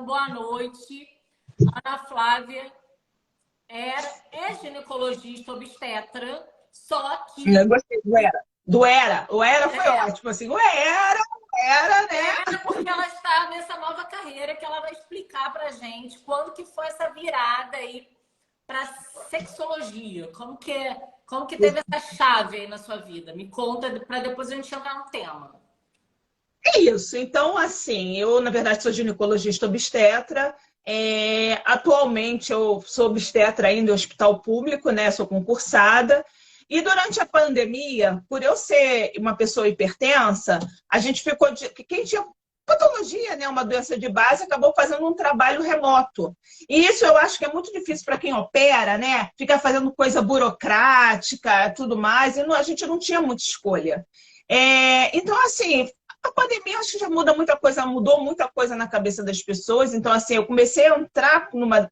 boa noite. Ana Flávia é ginecologista obstetra, só que... Eu gostei do era. Do era. O era foi ótimo, assim. O era, né? É porque ela está nessa nova carreira que ela vai explicar pra gente quando que foi essa virada aí para sexologia. Como que teve essa chave aí na sua vida? Me conta para depois a gente entrar no tema. É isso. Então, assim, eu, na verdade, sou ginecologista obstetra. Atualmente, eu sou obstetra ainda em hospital público, né? Sou concursada. E durante a pandemia, por eu ser uma pessoa hipertensa, a gente ficou... Quem tinha patologia, né? Uma doença de base, acabou fazendo um trabalho remoto. E isso eu acho que é muito difícil para quem opera, né? Ficar fazendo coisa burocrática, tudo mais. E a gente não tinha muita escolha. Então, assim, a pandemia acho que já muda muita coisa, mudou muita coisa na cabeça das pessoas. Então, assim, eu comecei a entrar numa...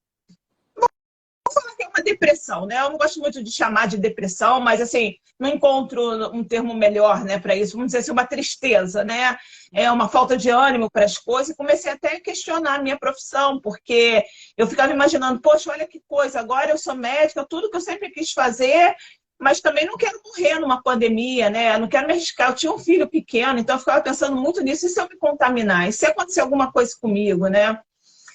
Vou falar que é uma depressão, né? Eu não gosto muito de chamar de depressão, mas, assim, não encontro um termo melhor, né, para isso. Vamos dizer assim, uma tristeza, né? É uma falta de ânimo para as coisas. E comecei até a questionar a minha profissão, porque eu ficava imaginando, poxa, olha que coisa, agora eu sou médica, tudo que eu sempre quis fazer, mas também não quero morrer numa pandemia, né? Eu não quero me arriscar. Eu tinha um filho pequeno, então eu ficava pensando muito nisso. E se eu me contaminar? E se acontecer alguma coisa comigo, né?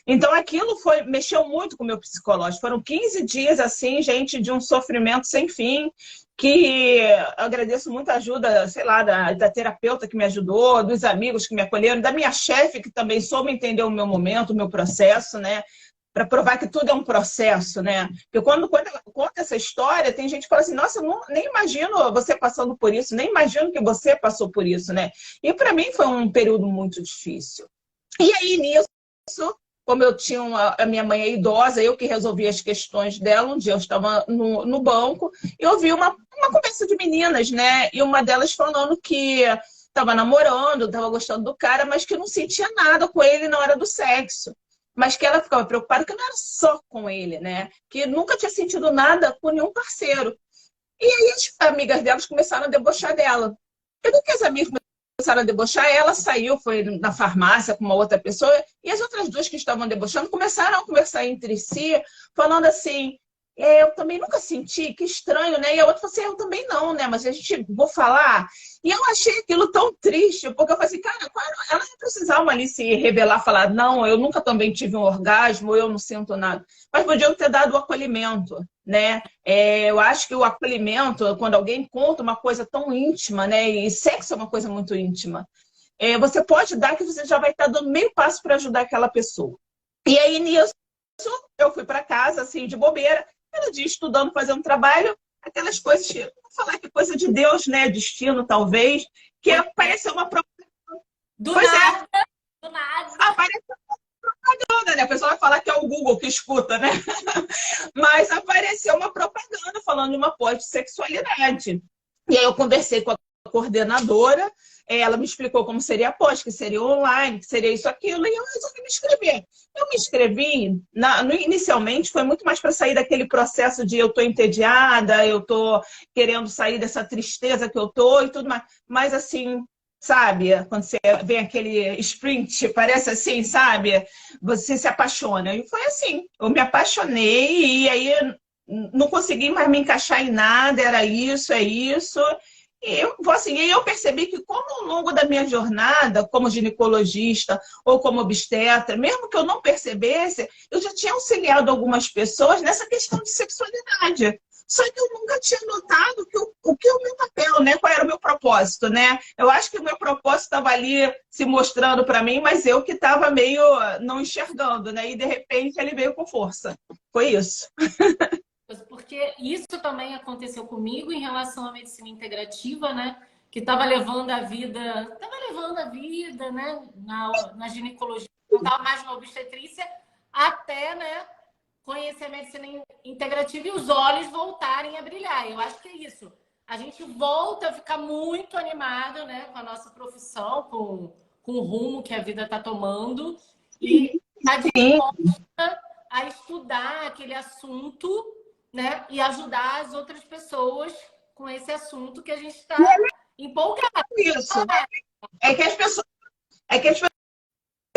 Então aquilo mexeu muito com o meu psicológico. Foram 15 dias, assim, gente, de um sofrimento sem fim, que eu agradeço muito a ajuda, sei lá, da terapeuta que me ajudou, dos amigos que me acolheram, da minha chefe, que também soube entender o meu momento, o meu processo, né? Para provar que tudo é um processo, né? Porque quando conta essa história, tem gente que fala assim, nossa, eu nem imagino você passando por isso, nem imagino que você passou por isso, né? E para mim foi um período muito difícil. E aí, nisso, como eu tinha a minha mãe é idosa, eu que resolvia as questões dela, um dia eu estava no banco e ouvi uma conversa de meninas, né? E uma delas falando que estava namorando, estava gostando do cara, mas que não sentia nada com ele na hora do sexo. Mas que ela ficava preocupada que não era só com ele, né? Que nunca tinha sentido nada com nenhum parceiro. E aí as amigas delas começaram a debochar dela. E do que as amigas começaram a debochar, ela saiu, foi na farmácia com uma outra pessoa, e as outras duas que estavam debochando começaram a conversar entre si, falando assim, eu também nunca senti, que estranho, né? E a outra falou assim, eu também não, né? Mas a gente, vou falar. E eu achei aquilo tão triste, porque eu falei assim, cara, ela não precisava ali se revelar, falar, não, eu nunca também tive um orgasmo, eu não sinto nada. Mas podiam ter dado o acolhimento, né? Eu acho que o acolhimento, quando alguém conta uma coisa tão íntima, né? E sexo é uma coisa muito íntima, você pode dar que você já vai estar dando meio passo para ajudar aquela pessoa. E aí, nisso, eu fui para casa, assim, de bobeira, cada dia estudando, fazendo trabalho, aquelas coisas, vou falar que coisa de Deus, né? Destino, talvez, que apareceu uma propaganda. Do Pois nada, é, do nada. apareceu uma propaganda, né? A pessoa vai falar que é o Google que escuta, né? Mas apareceu uma propaganda falando de uma pós-sexualidade. E aí eu conversei com a coordenadora, ela me explicou como seria a pós, que seria online, que seria isso, aquilo, e eu resolvi me inscrever. Eu me inscrevi, inicialmente foi muito mais para sair daquele processo de eu estou entediada, eu estou querendo sair dessa tristeza que eu estou e tudo mais. Mas assim, sabe, quando você vem aquele sprint, parece assim, sabe? Você se apaixona. E foi assim, eu me apaixonei e aí não consegui mais me encaixar em nada, era isso, é isso. E eu percebi que, como ao longo da minha jornada, como ginecologista ou como obstetra, mesmo que eu não percebesse, eu já tinha auxiliado algumas pessoas nessa questão de sexualidade. Só que eu nunca tinha notado o que é o meu papel, né? Qual era o meu propósito, né? Eu acho que o meu propósito estava ali se mostrando para mim, mas eu que estava meio não enxergando, né? E de repente ele veio com força. Foi isso. Porque isso também aconteceu comigo em relação à medicina integrativa, né? Que estava levando a vida, né? Na ginecologia, não estava mais na obstetrícia, até, né? Conhecer a medicina integrativa e os olhos voltarem a brilhar. Eu acho que é isso. A gente volta a ficar muito animado, né? Com a nossa profissão, com o rumo que a vida está tomando e está Sim. disposta a estudar aquele assunto, né? E ajudar as outras pessoas com esse assunto que a gente está empolgado. Isso. É que as pessoas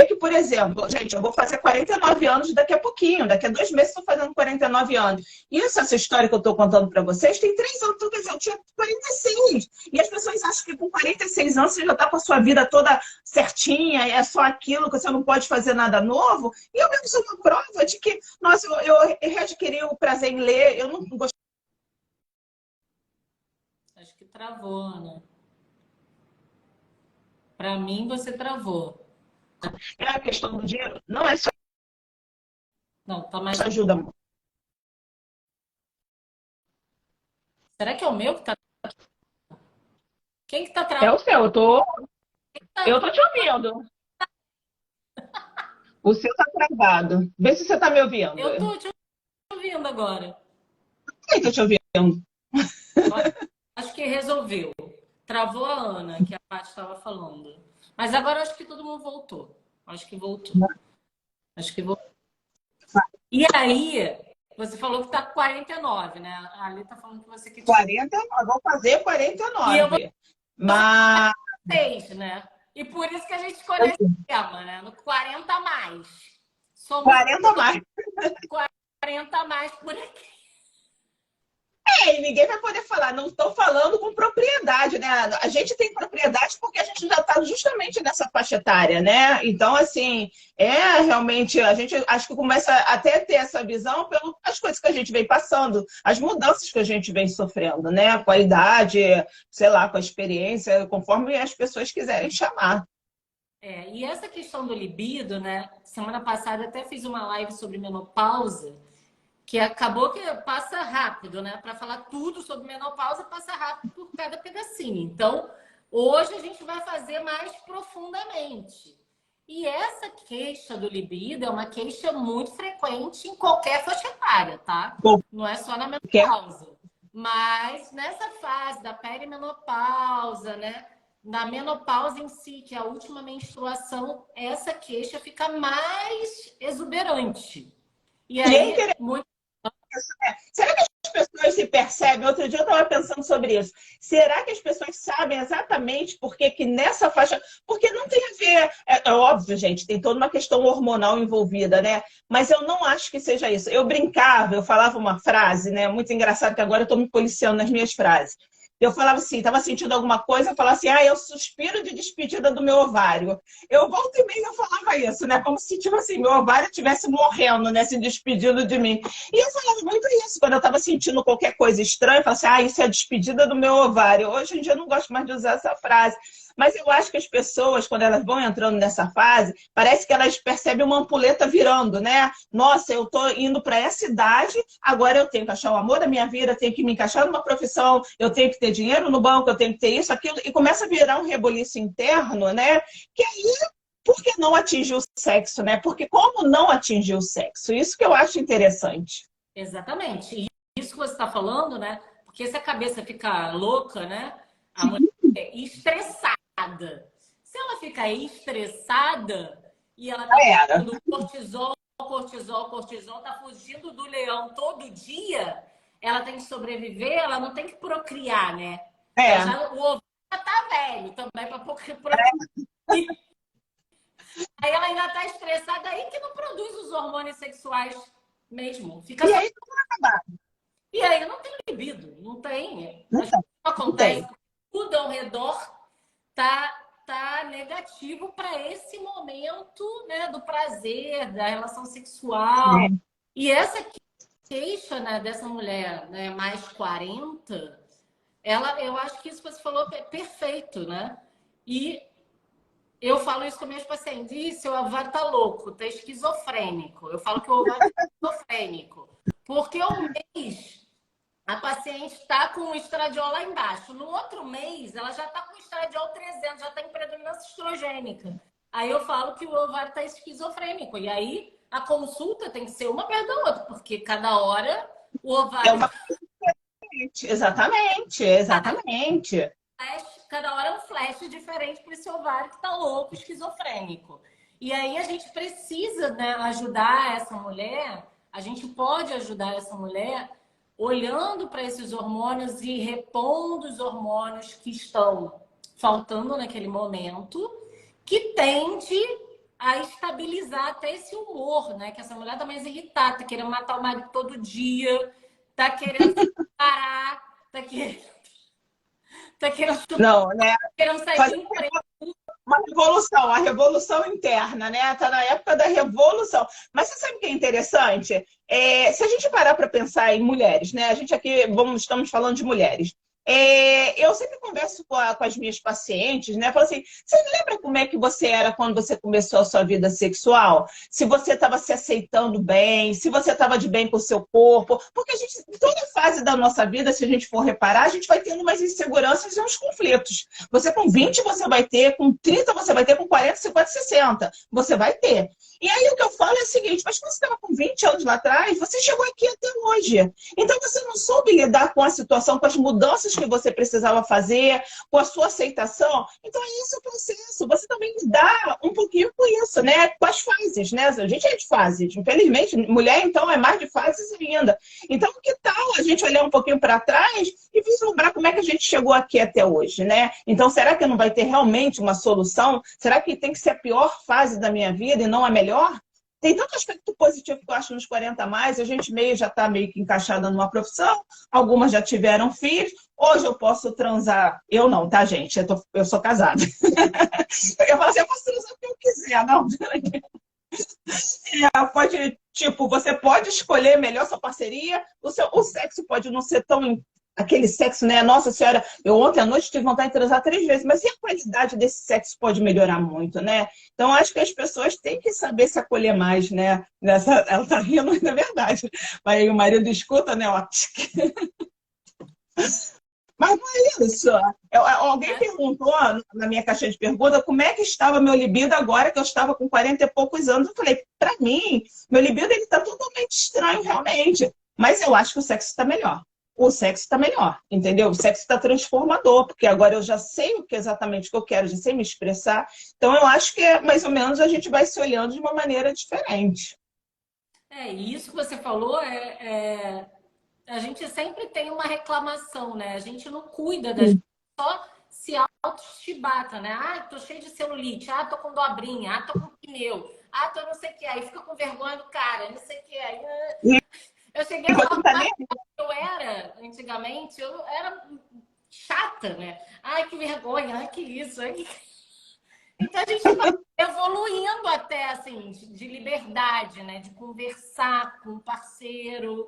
que por exemplo, gente, eu vou fazer 49 anos daqui a pouquinho, daqui a 2 meses estou fazendo 49 anos. E essa história que eu estou contando para vocês tem 3 anos, então, quer dizer, eu tinha 46. E as pessoas acham que com 46 anos você já está com a sua vida toda certinha, é só aquilo, que você não pode fazer nada novo. E eu mesmo sou uma prova de que, nossa, eu readquiri o prazer em ler, eu não gostei. Acho que travou, Ana. Para mim, você travou. É a questão do dinheiro, não é só Não, tá mais. isso ajuda muito. Será que é o meu que tá. Quem que tá É travando? o seu, eu tô te ouvindo. O seu tá travado. Vê se você tá me ouvindo. Eu tô te ouvindo agora. Eu tô te ouvindo. Acho que resolveu. Travou a Ana, que a Paty estava falando. Mas agora acho que todo mundo voltou. Acho que voltou. Acho que voltou. E aí, você falou que tá com 49, né? A Ali tá falando que você que tinha 49, vou fazer e eu vou 49. Mas 6, né? E por isso que a gente escolheu esse tema, né? No 40 a mais. Somos 40 mais. 40 a mais por aqui. E ninguém vai poder falar, não estou falando com propriedade, né? A gente tem propriedade porque a gente já está justamente nessa faixa etária, né? Então, assim, realmente, a gente acho que começa até a ter essa visão pelas coisas que a gente vem passando, as mudanças que a gente vem sofrendo, né? Com a idade, sei lá, com a experiência, conforme as pessoas quiserem chamar. E essa questão do libido, né? Semana passada eu até fiz uma live sobre menopausa, que acabou que passa rápido, né? Para falar tudo sobre menopausa, passa rápido por cada pedacinho. Então, hoje a gente vai fazer mais profundamente. E essa queixa do libido é uma queixa muito frequente em qualquer faixa etária, tá? Não é só na menopausa. Mas nessa fase da perimenopausa, né? Na menopausa em si, que é a última menstruação, essa queixa fica mais exuberante. E aí, muito... Será que as pessoas se percebem? Outro dia eu estava pensando sobre isso. Será que as pessoas sabem exatamente por que nessa faixa... Porque não tem a ver... É óbvio, gente, tem toda uma questão hormonal envolvida, né? Mas eu não acho que seja isso. Eu brincava, eu falava uma frase, né? Muito engraçado, que agora eu estou me policiando nas minhas frases. Eu falava assim, estava sentindo alguma coisa, eu falava assim, eu suspiro de despedida do meu ovário. Eu volta e meia eu falava isso, né? Como se, tipo assim, meu ovário estivesse morrendo, né? Se despedindo de mim. E eu falava muito isso, quando eu estava sentindo qualquer coisa estranha, eu falava assim, isso é a despedida do meu ovário. Hoje em dia eu não gosto mais de usar essa frase. Mas eu acho que as pessoas, quando elas vão entrando nessa fase, parece que elas percebem uma ampulheta virando, né? Nossa, eu tô indo para essa idade, agora eu tenho que achar o amor da minha vida, tenho que me encaixar numa profissão, eu tenho que ter dinheiro no banco, eu tenho que ter isso, aquilo, e começa a virar um rebuliço interno, né? Que aí, por que não atingir o sexo, né? Porque como não atingir o sexo? Isso que eu acho interessante. Exatamente. E isso que você está falando, né? Porque se a cabeça fica louca, né? A mulher é estressada. Se ela ficar estressada e ela tá tendo cortisol, tá fugindo do leão todo dia, ela tem que sobreviver, ela não tem que procriar, né? O ovo já tá velho também para procriar. Aí ela ainda tá estressada, aí que não produz os hormônios sexuais mesmo. Fica aí E aí não tem libido, não tem. Acontece, tudo ao redor tá negativo para esse momento, né, do prazer, da relação sexual. Sim. E essa queixa, né, dessa mulher, né, mais 40, eu acho que isso que você falou é perfeito, né? E eu falo isso com meus pacientes, seu ovário tá louco, tá esquizofrênico. Eu falo que o ovário tá esquizofrênico. Porque um mês a paciente está com o estradiol lá embaixo. No outro mês, ela já está com o estradiol 300, já está em predominância estrogênica. Aí eu falo que o ovário está esquizofrênico. E aí a consulta tem que ser uma perto da outra, porque cada hora o ovário... Exatamente. Cada hora é um flash diferente para esse ovário que está louco, esquizofrênico. E aí a gente precisa, né, ajudar essa mulher, a gente pode ajudar essa mulher olhando para esses hormônios e repondo os hormônios que estão faltando naquele momento, que tende a estabilizar até esse humor, né? Que essa mulher tá mais irritada, tá querendo matar o marido todo dia, tá querendo parar, tá Não, né? querendo sair do Fazer emprego. uma revolução, a revolução interna, né? Está na época da revolução. Mas você sabe o que é interessante? Se a gente parar para pensar em mulheres, né? A gente aqui estamos falando de mulheres. Eu sempre converso com as minhas pacientes, né? Falo assim, você lembra como é que você era quando você começou a sua vida sexual? Se você estava se aceitando bem, se você estava de bem com o seu corpo. Porque a gente, em toda fase da nossa vida, se a gente for reparar, a gente vai tendo umas inseguranças e uns conflitos. Você com 20 você vai ter, com 30 você vai ter, com 40, 50, 60. Você vai ter. E aí o que eu falo é o seguinte, mas quando você estava com 20 anos lá atrás, você chegou aqui até hoje. Então você não soube lidar com a situação, com as mudanças que você precisava fazer, com a sua aceitação. Então é esse o processo. Você também lidar um pouquinho com isso, né? Com as fases, né? A gente é de fases. Infelizmente, mulher, então, é mais de fases ainda. Então, que tal a gente olhar um pouquinho para trás e vislumbrar como é que a gente chegou aqui até hoje, né? Então, será que não vai ter realmente uma solução? Será que tem que ser a pior fase da minha vida e não a melhor? Tem tanto aspecto positivo que eu acho nos 40 a mais, a gente já está meio que encaixada numa profissão, algumas já tiveram filhos, hoje eu posso transar, eu não, tá, gente? Eu sou casada. Eu falo assim, eu posso transar o que eu quiser, não. Pode, tipo, você pode escolher melhor sua parceria, o sexo pode não ser tão aquele sexo, né? Nossa Senhora, eu ontem à noite tive vontade de transar 3 vezes, mas e a qualidade desse sexo pode melhorar muito, né? Então, acho que as pessoas têm que saber se acolher mais, né? Ela tá rindo, na verdade. Aí o marido escuta, né? Ó. Mas não é isso. Alguém perguntou na minha caixa de perguntas como é que estava meu libido agora que eu estava com 40 e poucos anos. Eu falei, para mim, meu libido ele está totalmente estranho, realmente. Mas eu acho que o sexo está melhor. O sexo está melhor, entendeu? O sexo está transformador, porque agora eu já sei exatamente o que eu quero, já sei me expressar. Então, eu acho que mais ou menos a gente vai se olhando de uma maneira diferente. Isso que você falou a gente sempre tem uma reclamação, né? A gente não cuida da gente, só se auto-chibata, né? Ah, tô cheio de celulite, ah, tô com dobrinha, ah, tô com pneu, ah, tô não sei o que, aí fica com vergonha do cara, não sei o que, aí... Eu cheguei a falar que eu era, antigamente, eu era chata, né? Ai, que vergonha, ai, que isso, ai, que... Então a gente vai evoluindo até, assim, de liberdade, né? De conversar com o parceiro,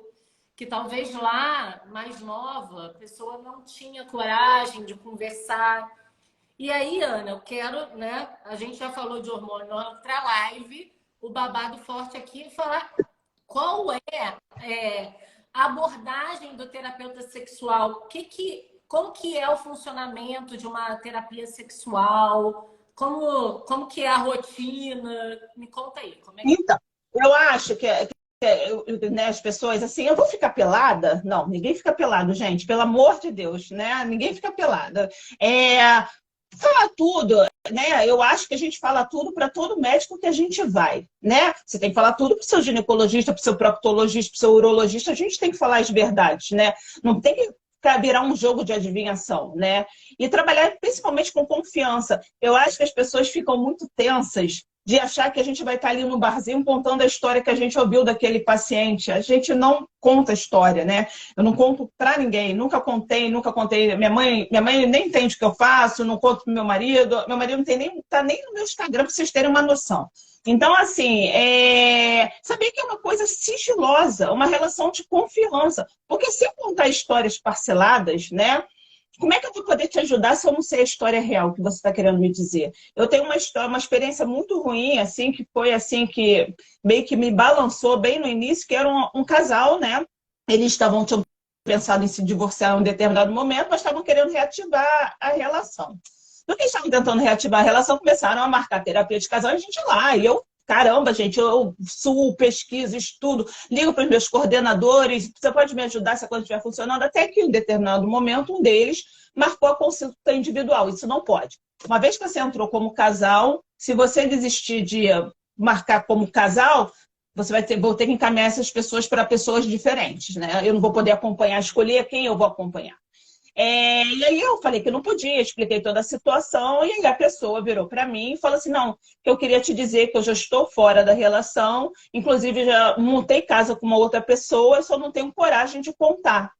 que talvez lá, mais nova, a pessoa não tinha coragem de conversar. E aí, Ana, eu quero, né? A gente já falou de hormônio na outra live, o babado forte aqui é falar qual a abordagem do terapeuta sexual, como que é o funcionamento de uma terapia sexual, como que é a rotina, me conta aí, como é que... Então, eu acho né, as pessoas assim, eu vou ficar pelada? Não, ninguém fica pelado, gente, pelo amor de Deus, né? Ninguém fica pelada. Fala tudo, né? Eu acho que a gente fala tudo para todo médico que a gente vai, né? Você tem que falar tudo para o seu ginecologista, para o seu proctologista, para o seu urologista, a gente tem que falar as verdades, né? Não tem que virar um jogo de adivinhação, né? E trabalhar principalmente com confiança. Eu acho que as pessoas ficam muito tensas de achar que a gente vai estar ali no barzinho contando a história que a gente ouviu daquele paciente. A gente não conta a história, né? Eu não conto para ninguém, nunca contei, nunca contei. Minha mãe nem entende o que eu faço, não conto pro meu marido não tá nem no meu Instagram, para vocês terem uma noção. Então, assim, saber que é uma coisa sigilosa, uma relação de confiança. Porque se eu contar histórias parceladas, né? Como é que eu vou poder te ajudar se eu não sei a história real que você está querendo me dizer? Eu tenho uma experiência muito ruim, assim, que foi assim que meio que me balançou bem no início, que era um casal, né? Eles tinham pensado em se divorciar em um determinado momento, mas estavam querendo reativar a relação. No que estavam tentando reativar a relação, começaram a marcar terapia de casal e a gente lá. E eu, caramba, gente, eu suo, pesquiso, estudo, ligo para os meus coordenadores, você pode me ajudar se a coisa estiver funcionando? Até que em determinado momento, um deles marcou a consulta individual. Isso não pode. Uma vez que você entrou como casal, se você desistir de marcar como casal, vou ter que encaminhar essas pessoas para pessoas diferentes, né? Eu não vou poder acompanhar, escolher quem eu vou acompanhar. E aí eu falei que não podia, expliquei toda a situação, e aí a pessoa virou para mim e falou assim, não, que eu queria te dizer que eu já estou fora da relação, inclusive já montei casa com uma outra pessoa, eu só não tenho coragem de contar.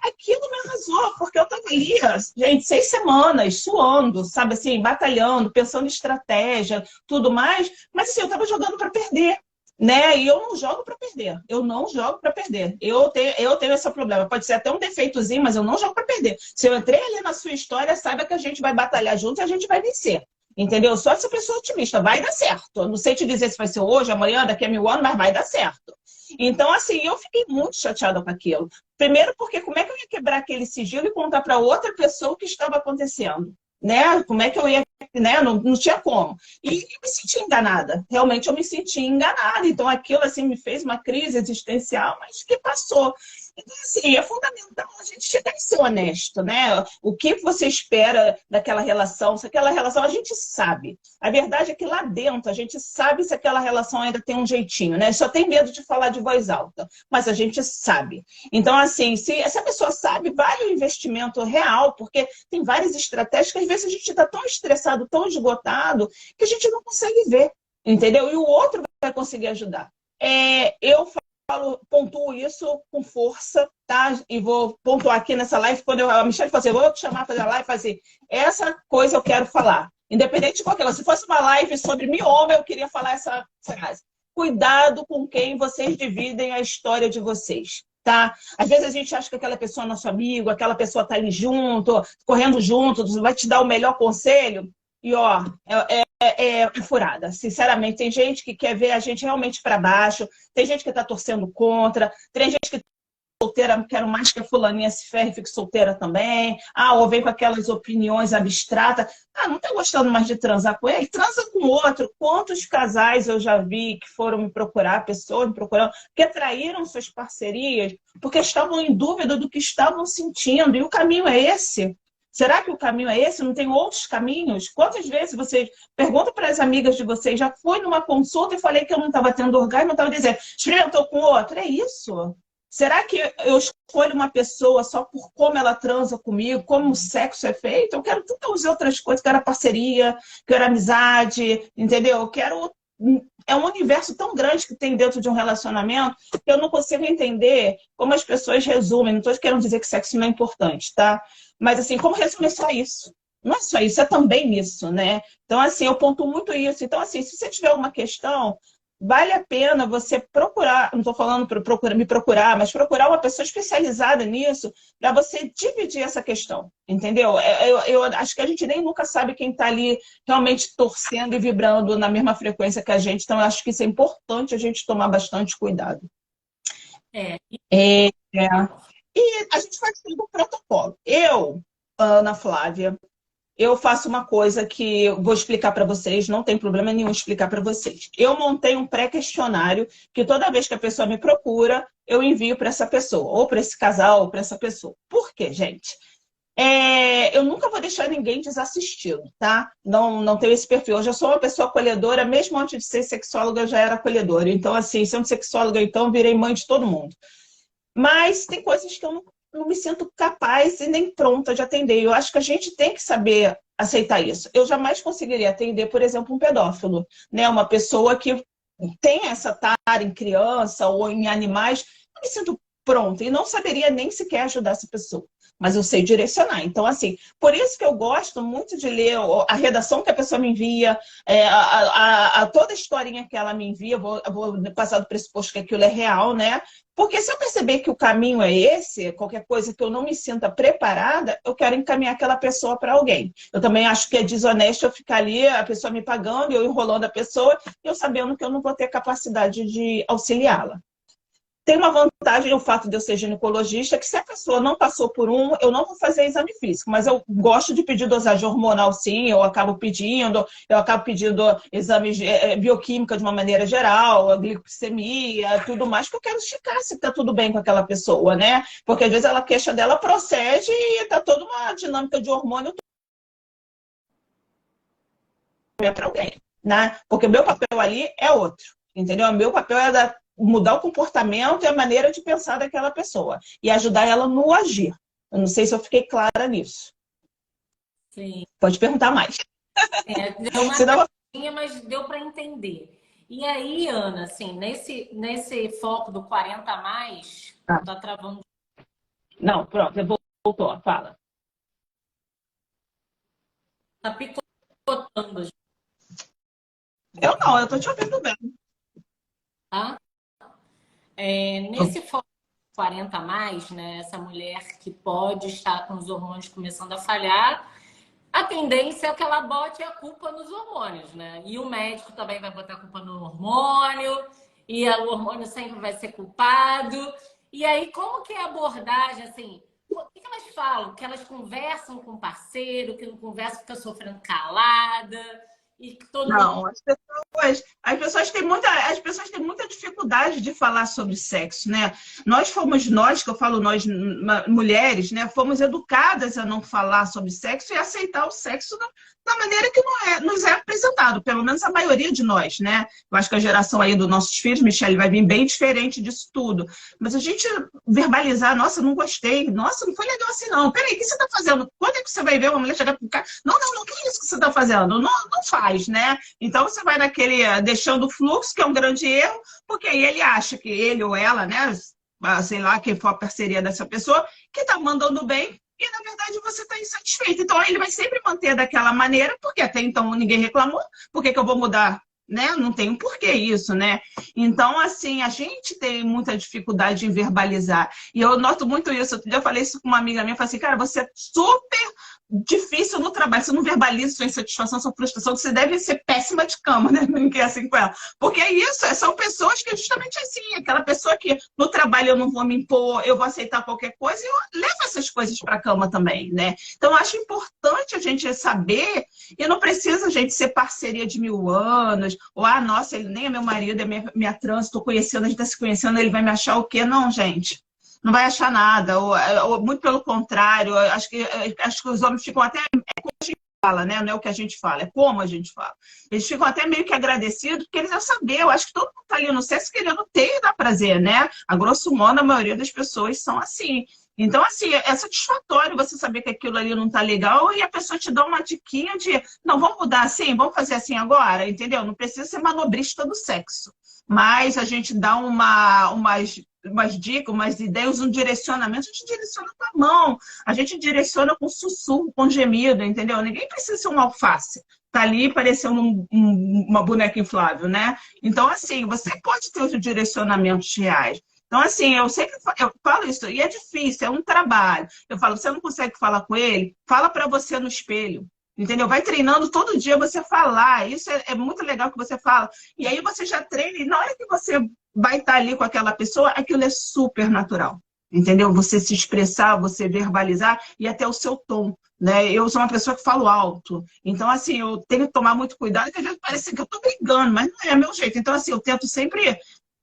Aquilo me arrasou, porque eu estava ali, gente, 6 semanas, suando, sabe assim, batalhando, pensando em estratégia, tudo mais, mas assim, eu estava jogando para perder. Né? E eu não jogo para perder. Eu não jogo para perder. Eu tenho esse problema. Pode ser até um defeitozinho, mas eu não jogo para perder. Se eu entrei ali na sua história, saiba que a gente vai batalhar junto e a gente vai vencer. Entendeu? Só essa pessoa otimista. Vai dar certo. Eu não sei te dizer se vai ser hoje, amanhã, daqui a 1000 anos, mas vai dar certo. Então, assim, eu fiquei muito chateada com aquilo. Primeiro, porque como é que eu ia quebrar aquele sigilo e contar para outra pessoa o que estava acontecendo? Né? Como é que eu ia, né? Não tinha como. E eu me senti enganada. Realmente eu me senti enganada. Então aquilo assim me fez uma crise existencial, mas que passou. Então, assim, é fundamental a gente chegar e ser honesto, né? O que você espera daquela relação? Se aquela relação a gente sabe. A verdade é que lá dentro a gente sabe se aquela relação ainda tem um jeitinho, né? Só tem medo de falar de voz alta, mas a gente sabe. Então, assim, se essa pessoa sabe, vale o investimento real, porque tem várias estratégias que às vezes a gente está tão estressado, tão esgotado, que a gente não consegue ver, entendeu? E o outro vai conseguir ajudar. Eu pontuo isso com força, tá? E vou pontuar aqui nessa live, quando a Michelle falou assim, vou te chamar para fazer a live, fazer essa coisa eu quero falar. Independente de qualquer coisa. Se fosse uma live sobre mioma, eu queria falar essa frase. Cuidado com quem vocês dividem a história de vocês. Tá? Às vezes a gente acha que aquela pessoa é nosso amigo, aquela pessoa está ali junto, correndo junto, vai te dar o melhor conselho. E, ó, é furada. Sinceramente, tem gente que quer ver a gente realmente para baixo, tem gente que está torcendo contra, tem gente que solteira, quero mais que a fulaninha se ferre e fique solteira também. Ou vem com aquelas opiniões abstratas. Não tá gostando mais de transar com ele? Transa com outro. Quantos casais eu já vi que foram me procurar, pessoas me procurando, que traíram suas parcerias porque estavam em dúvida do que estavam sentindo. E o caminho é esse? Será que o caminho é esse? Não tem outros caminhos? Quantas vezes vocês perguntam para as amigas de vocês, já fui numa consulta e falei que eu não estava tendo orgasmo, eu estava dizendo, experimentou com outro? É isso? Será que eu escolho uma pessoa só por como ela transa comigo, como o sexo é feito? Eu quero tantas outras coisas, quero a parceria, quero amizade, entendeu? Eu quero... É um universo tão grande que tem dentro de um relacionamento que eu não consigo entender como as pessoas resumem. Não estou querendo dizer que sexo não é importante, tá? Mas, assim, como resume é só isso? Não é só isso, é também isso, né? Então, assim, eu pontuo muito isso. Então, assim, se você tiver uma questão, vale a pena você procurar, não estou falando para me procurar, mas procurar uma pessoa especializada nisso para você dividir essa questão, entendeu? Eu acho que a gente nem nunca sabe quem está ali realmente torcendo e vibrando na mesma frequência que a gente, então eu acho que isso é importante a gente tomar bastante cuidado. É. É, E a gente faz tudo um protocolo. Eu, Ana Flávia, eu faço uma coisa que eu vou explicar para vocês, não tem problema nenhum explicar para vocês. Eu montei um pré-questionário que toda vez que a pessoa me procura, eu envio para essa pessoa, ou para esse casal, ou para essa pessoa. Por quê, gente? Eu nunca vou deixar ninguém desassistido, tá? Não tenho esse perfil. Eu já sou uma pessoa acolhedora, mesmo antes de ser sexóloga, eu já era acolhedora. Então, assim, sendo sexóloga, então, virei mãe de todo mundo. Mas tem coisas que eu não me sinto capaz e nem pronta de atender. Eu acho que a gente tem que saber aceitar isso. Eu jamais conseguiria atender, por exemplo, um pedófilo, né? Uma pessoa que tem essa tara em criança ou em animais. Eu me sinto pronta e não saberia nem sequer ajudar essa pessoa. Mas eu sei direcionar. Então, assim, por isso que eu gosto muito de ler a redação que a pessoa me envia, toda a historinha que ela me envia, eu vou passar do pressuposto que aquilo é real, né? Porque se eu perceber que o caminho é esse, qualquer coisa que eu não me sinta preparada, eu quero encaminhar aquela pessoa para alguém. Eu também acho que é desonesto eu ficar ali, a pessoa me pagando, eu enrolando a pessoa, e eu sabendo que eu não vou ter capacidade de auxiliá-la. Tem uma vantagem o fato de eu ser ginecologista, que se a pessoa não passou por eu não vou fazer exame físico, mas eu gosto de pedir dosagem hormonal sim, eu acabo pedindo exames bioquímica de uma maneira geral, a glicemia, tudo mais, que eu quero checar se está tudo bem com aquela pessoa, né? Porque às vezes a queixa dela procede e está toda uma dinâmica de hormônio para alguém, né? Porque o meu papel ali é outro, entendeu? O meu papel é mudar o comportamento e a maneira de pensar daquela pessoa e ajudar ela no agir. Eu não sei se eu fiquei clara nisso. Sim. Pode perguntar mais. Deu uma Senão... travadinha, mas deu para entender. E aí, Ana, assim, nesse foco do 40 a mais, Ah, tá travando. não, pronto, voltou, fala. Tá picotando, Eu tô te ouvindo bem. tá? Nesse foco 40 a mais, né? Essa mulher que pode estar com os hormônios começando a falhar, a tendência é que ela bote a culpa nos hormônios, né? E o médico também vai botar a culpa no hormônio, e o hormônio sempre vai ser culpado. E aí, como que é a abordagem, assim? O que elas falam? Que elas conversam com o parceiro, que não conversa, fica sofrendo calada, e que todo mundo... Não, as pessoas têm muita dificuldade de falar sobre sexo, né? Nós, que eu falo nós, mulheres, né, fomos educadas a não falar sobre sexo e aceitar o sexo da maneira que nos é apresentado, pelo menos a maioria de nós, né? Eu acho que a geração aí dos nossos filhos, Michele, vai vir bem diferente disso tudo. Mas a gente verbalizar, nossa, não gostei, nossa, não foi legal assim, não. Peraí, o que você está fazendo? Quando é que você vai ver uma mulher chegar pro cara? Não, que é isso que você está fazendo? Não faz, né? Então você vai naquele, deixando o fluxo, que é um grande erro, porque aí ele acha que ele ou ela, né? Sei lá, quem for a parceria dessa pessoa, que está mandando bem, e na verdade você está insatisfeito. Então ele vai sempre manter daquela maneira, porque até então ninguém reclamou, por que eu vou mudar? Né? Não tem um porquê isso, né? Então, assim, a gente tem muita dificuldade em verbalizar. E eu noto muito isso. Outro dia eu falei isso com uma amiga minha, eu falei assim, cara, você é super difícil no trabalho, você não verbaliza sua insatisfação, sua frustração, você deve ser péssima de cama, né? Não quer assim com ela. Porque é isso, são pessoas que justamente assim, aquela pessoa que no trabalho eu não vou me impor, eu vou aceitar qualquer coisa, e eu levo essas coisas para a cama também, né? Então, eu acho importante a gente saber, e não precisa a gente ser parceria de 1000 anos, ou, nossa, ele nem é meu marido, é minha trans, estou conhecendo, a gente está se conhecendo, ele vai me achar o quê? Não, gente. Não vai achar nada, ou muito pelo contrário, acho que os homens ficam até, como a gente fala, né? Não é o que a gente fala, é como a gente fala. Eles ficam até meio que agradecidos, porque eles vão saber, eu acho que todo mundo está ali no sexo querendo ter e dar prazer, né? A grosso modo, a maioria das pessoas são assim. Então, assim, é satisfatório você saber que aquilo ali não está legal e a pessoa te dá uma diquinha de, não, vamos mudar assim, vamos fazer assim agora, entendeu? Não precisa ser manobrista do sexo, mas a gente dá umas dicas, umas ideias, um direcionamento, a gente direciona com a mão, a gente direciona com sussurro, com gemido, entendeu? Ninguém precisa ser um alface, tá ali parecendo uma boneca inflável, né? Então, assim, você pode ter os direcionamentos reais. Então, assim, eu falo isso, e é difícil, é um trabalho. Eu falo, você não consegue falar com ele? Fala para você no espelho. Entendeu? Vai treinando todo dia você falar. Isso é muito legal que você fala. E aí você já treina, e na hora que você vai estar ali com aquela pessoa, aquilo é super natural. Entendeu? Você se expressar, você verbalizar e até o seu tom. Né? Eu sou uma pessoa que falo alto. Então, assim, eu tenho que tomar muito cuidado, porque às vezes parece que eu estou brigando, mas não é meu jeito. Então, assim, eu tento sempre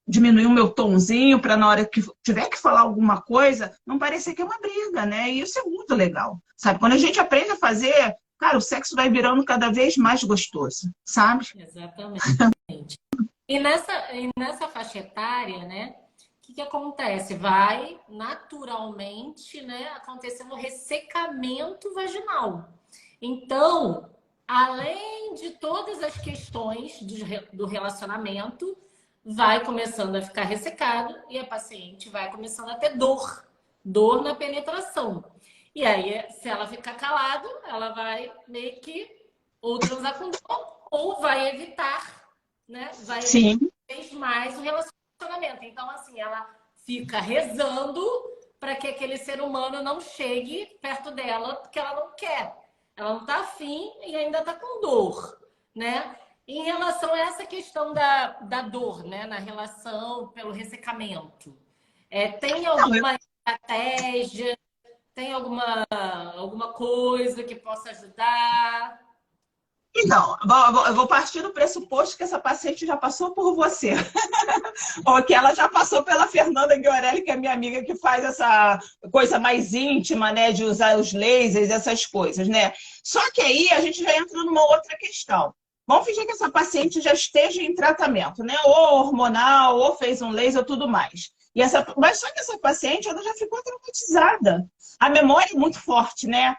diminuir o meu tomzinho para na hora que tiver que falar alguma coisa, não parecer que é uma briga, né? E isso é muito legal, sabe? Quando a gente aprende a fazer, cara, o sexo vai virando cada vez mais gostoso, sabe? Exatamente. E nessa faixa etária, né? O que acontece? Vai naturalmente, né, acontecendo ressecamento vaginal. Então, além de todas as questões do relacionamento, vai começando a ficar ressecado e a paciente vai começando a ter dor na penetração. E aí, se ela ficar calada, ela vai meio que ou transar com dor ou vai evitar, né? Vai Sim. evitar mais o relacionamento. Então, assim, ela fica rezando para que aquele ser humano não chegue perto dela, porque ela não quer. Ela não está afim e ainda está com dor, né? Em relação a essa questão da dor, né? Na relação pelo ressecamento. Tem alguma estratégia? Tem alguma coisa que possa ajudar? Então, eu vou partir do pressuposto que essa paciente já passou por você. Ou que ela já passou pela Fernanda Guiorelli, que é minha amiga, que faz essa coisa mais íntima, né? De usar os lasers, essas coisas, né? Só que aí a gente já entra numa outra questão. Vamos fingir que essa paciente já esteja em tratamento, né? Ou hormonal, ou fez um laser, tudo mais. Mas só que essa paciente ela já ficou traumatizada. A memória é muito forte, né?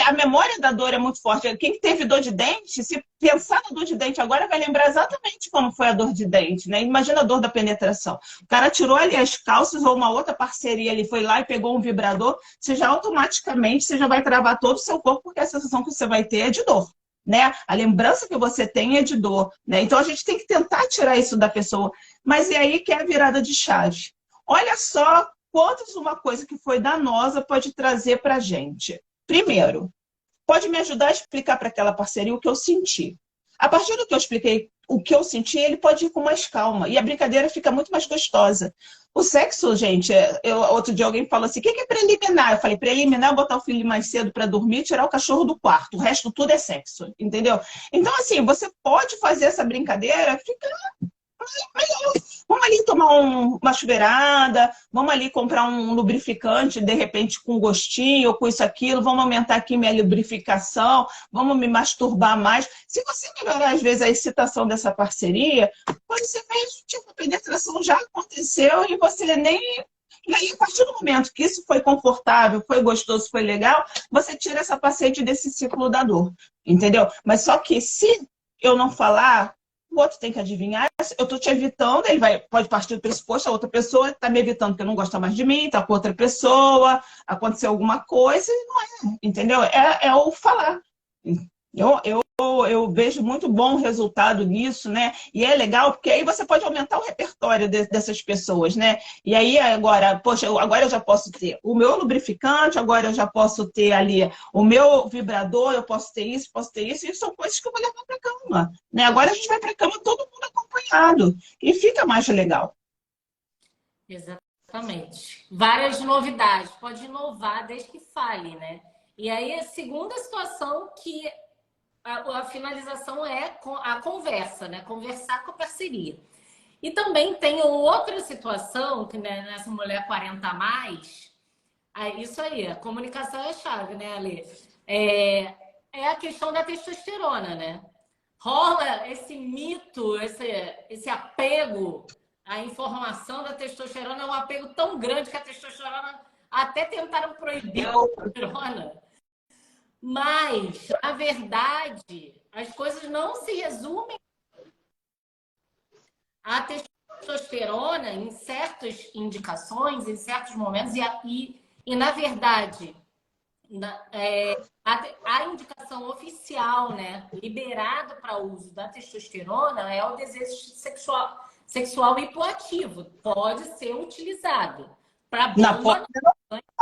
A memória da dor é muito forte. Quem teve dor de dente, se pensar na dor de dente agora, vai lembrar exatamente como foi a dor de dente, né? Imagina a dor da penetração. O cara tirou ali as calças ou uma outra parceria ali, foi lá e pegou um vibrador, você já automaticamente você já vai travar todo o seu corpo, porque a sensação que você vai ter é de dor. Né? A lembrança que você tem é de dor, né? Então a gente tem que tentar tirar isso da pessoa. Mas é aí que é a virada de chave. Olha só quantos uma coisa que foi danosa pode trazer para a gente. Primeiro, pode me ajudar a explicar para aquela parceria o que eu senti. A partir do que eu expliquei o que eu senti, ele pode ir com mais calma. E a brincadeira fica muito mais gostosa. O sexo, gente, outro dia alguém falou assim, o que é preliminar? Eu falei, preliminar é botar o filho mais cedo para dormir e tirar o cachorro do quarto. O resto tudo é sexo, entendeu? Então, assim, você pode fazer essa brincadeira, fica... Vamos ali tomar uma chuveirada, vamos ali comprar um lubrificante, de repente com gostinho, ou com isso, aquilo, vamos aumentar aqui minha lubrificação, vamos me masturbar mais. Se você melhorar, às vezes, a excitação dessa parceria, pode ser mesmo, tipo, a penetração já aconteceu e você nem... E aí, a partir do momento que isso foi confortável, foi gostoso, foi legal, você tira essa paciente desse ciclo da dor, entendeu? Mas só que se eu não falar, o outro tem que adivinhar. Eu estou te evitando, pode partir do pressuposto, a outra pessoa está me evitando porque não gosta mais de mim, está com outra pessoa, aconteceu alguma coisa, e não é, entendeu? É o falar. Eu vejo muito bom resultado nisso, né? E é legal, porque aí você pode aumentar o repertório dessas pessoas, né? E aí agora, poxa, agora eu já posso ter o meu lubrificante, agora eu já posso ter ali o meu vibrador, eu posso ter isso, e são coisas que eu vou levar para cama, né? Agora a gente vai para cama todo mundo acompanhado, e fica mais legal. Exatamente. Várias novidades. Pode inovar desde que fale, né? E aí, a segunda situação que a finalização é a conversa, né? Conversar com a parceria. E também tem outra situação, que né, nessa mulher 40 a mais, isso aí, a comunicação é a chave, né, Ale? É a questão da testosterona, né? Rola esse mito, esse apego à informação da testosterona, é um apego tão grande que a testosterona até tentaram proibir a testosterona. Mas, na verdade, as coisas não se resumem à testosterona em certas indicações, em certos momentos, e na verdade, a indicação oficial, né, liberada para uso da testosterona é o desejo sexual hipoativo. Pode ser utilizado para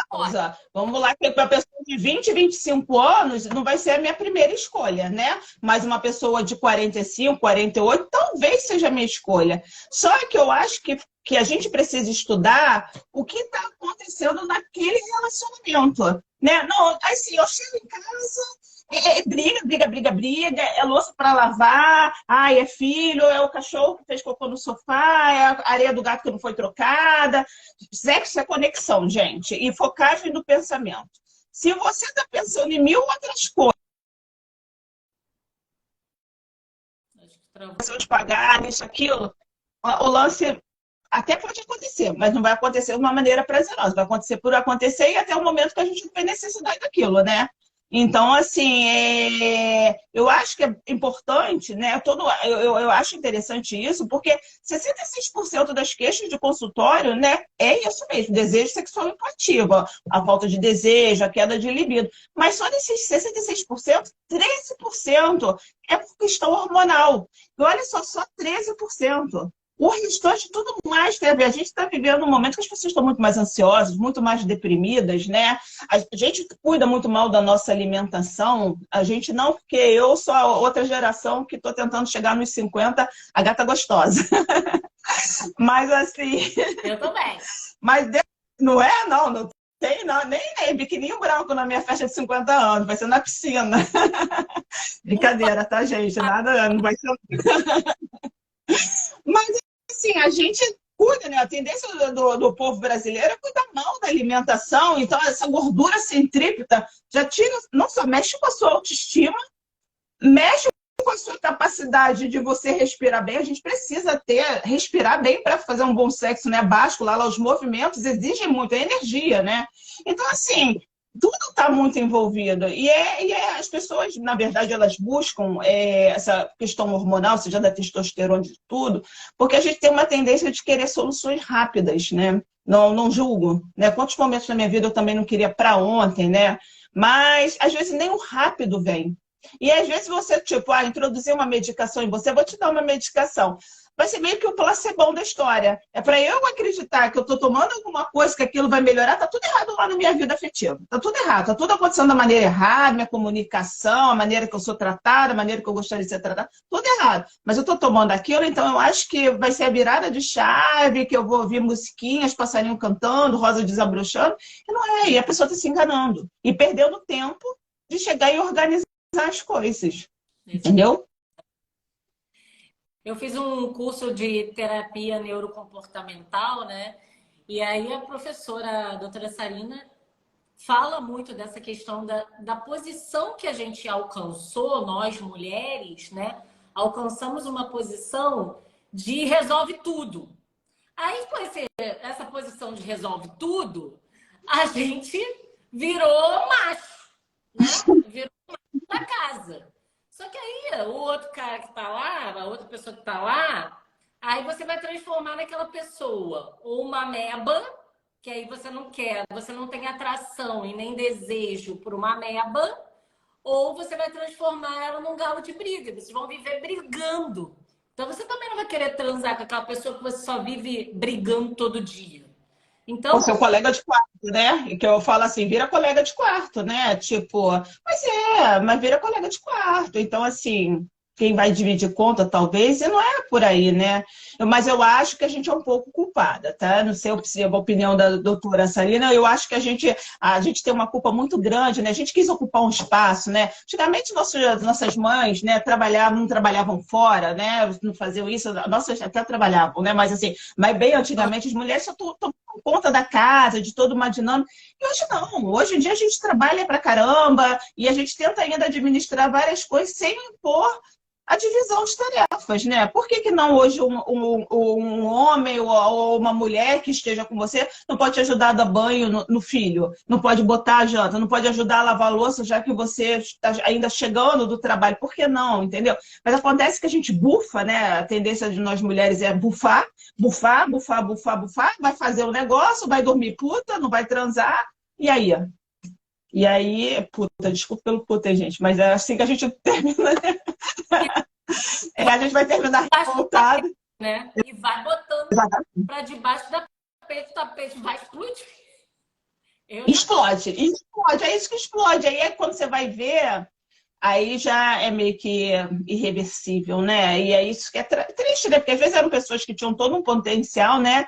pausa. Vamos lá, que para a pessoa de 20, 25 anos não vai ser a minha primeira escolha, né? Mas uma pessoa de 45, 48, talvez seja a minha escolha. Só que eu acho que a gente precisa estudar o que está acontecendo naquele relacionamento, né? Não, assim, eu chego em casa, briga, é louça para lavar, é filho, é o cachorro que fez cocô no sofá, é a areia do gato que não foi trocada. Sexo é conexão, gente, e focagem do pensamento. Se você está pensando em mil outras coisas, de pagar, isso, aquilo, o lance até pode acontecer, mas não vai acontecer de uma maneira prazerosa, vai acontecer por acontecer e até o momento que a gente não tem necessidade daquilo, né? Então, assim, eu acho que é importante, né? Eu acho interessante isso, porque 66% das queixas de consultório, né, é isso mesmo, desejo sexual intuitivo, a falta de desejo, a queda de libido. Mas só desses 66%, 13% é por questão hormonal. E olha só 13%. O restante, tudo mais tem a ver. A gente está vivendo um momento que as pessoas estão muito mais ansiosas, muito mais deprimidas, né? A gente cuida muito mal da nossa alimentação. A gente não, porque eu sou a outra geração que estou tentando chegar nos 50, a gata gostosa. Mas assim... Eu também. Mas não é, não tem, não. Nem biquininho branco na minha festa de 50 anos. Vai ser na piscina. Brincadeira, tá, gente? Nada, não vai ser... Mas, assim, a gente cuida, né? A tendência do povo brasileiro é cuidar mal da alimentação. Então, essa gordura centrípeta já tira, não só mexe com a sua autoestima, mexe com a sua capacidade de você respirar bem, a gente precisa respirar bem para fazer um bom sexo, né? Básculo, lá os movimentos exigem muito, é energia, né? Então, assim, tudo está muito envolvido. As pessoas, na verdade, elas buscam essa questão hormonal, seja da testosterona, de tudo, porque a gente tem uma tendência de querer soluções rápidas, né? Não julgo, né? Quantos momentos na minha vida eu também não queria para ontem, né? Mas, às vezes, nem o rápido vem. E, às vezes, você, tipo, introduzir uma medicação em você, vou te dar uma medicação. Vai ser meio que o placebão da história. É para eu acreditar que eu estou tomando alguma coisa, que aquilo vai melhorar, tá tudo errado lá na minha vida afetiva. Tá tudo errado, tá tudo acontecendo da maneira errada, minha comunicação, a maneira que eu sou tratada, a maneira que eu gostaria de ser tratada, tudo errado. Mas eu estou tomando aquilo, então eu acho que vai ser a virada de chave, que eu vou ouvir musiquinhas, passarinho cantando, rosa desabrochando. E não é, e a pessoa está se enganando. E perdendo tempo de chegar e organizar as coisas. Entendeu? Eu fiz um curso de terapia neurocomportamental, né? E aí a professora, a doutora Sarina, fala muito dessa questão da posição que a gente alcançou, nós mulheres, né? Alcançamos uma posição de resolve tudo. Aí, com essa posição de resolve tudo, a gente virou macho, né? Virou macho da casa. Só que aí, o outro cara que tá lá, a outra pessoa que tá lá, aí você vai transformar naquela pessoa ou uma ameba, que aí você não quer, você não tem atração e nem desejo por uma ameba, ou você vai transformar ela num galo de briga. Vocês vão viver brigando. Então você também não vai querer transar com aquela pessoa que você só vive brigando todo dia. O Então, seu colega de quarto, né? Que eu falo assim, vira colega de quarto, né? Tipo, mas vira colega de quarto. Então, assim, quem vai dividir conta, talvez, e não é por aí, né? Mas eu acho que a gente é um pouco culpada, tá? Não sei a opinião da doutora Sarina, eu acho que a gente tem uma culpa muito grande, né? A gente quis ocupar um espaço, né? Antigamente, nossas mães, né, não trabalhavam fora, né? Não faziam isso, nossas até trabalhavam, né? Mas assim, mas bem antigamente as mulheres só conta da casa, de toda uma dinâmica. E hoje não. Hoje em dia a gente trabalha pra caramba e a gente tenta ainda administrar várias coisas sem impor a divisão de tarefas, né? Por que não hoje um homem ou uma mulher que esteja com você não pode te ajudar a dar banho no filho? Não pode botar a janta? Não pode ajudar a lavar a louça, já que você está ainda chegando do trabalho? Por que não? Entendeu? Mas acontece que a gente bufa, né? A tendência de nós mulheres é bufar, bufar, bufar, bufar, bufar, vai fazer um negócio, vai dormir puta, não vai transar, e aí? E aí, puta, desculpa pelo puta, gente, mas é assim que a gente termina, né? A gente vai terminar revoltado. né? E vai botando para debaixo do tapete vai explodir. Explode, explode, é isso que explode. Aí é quando você vai ver, aí já é meio que irreversível, né? E é isso que é triste, né? Porque às vezes eram pessoas que tinham todo um potencial, né?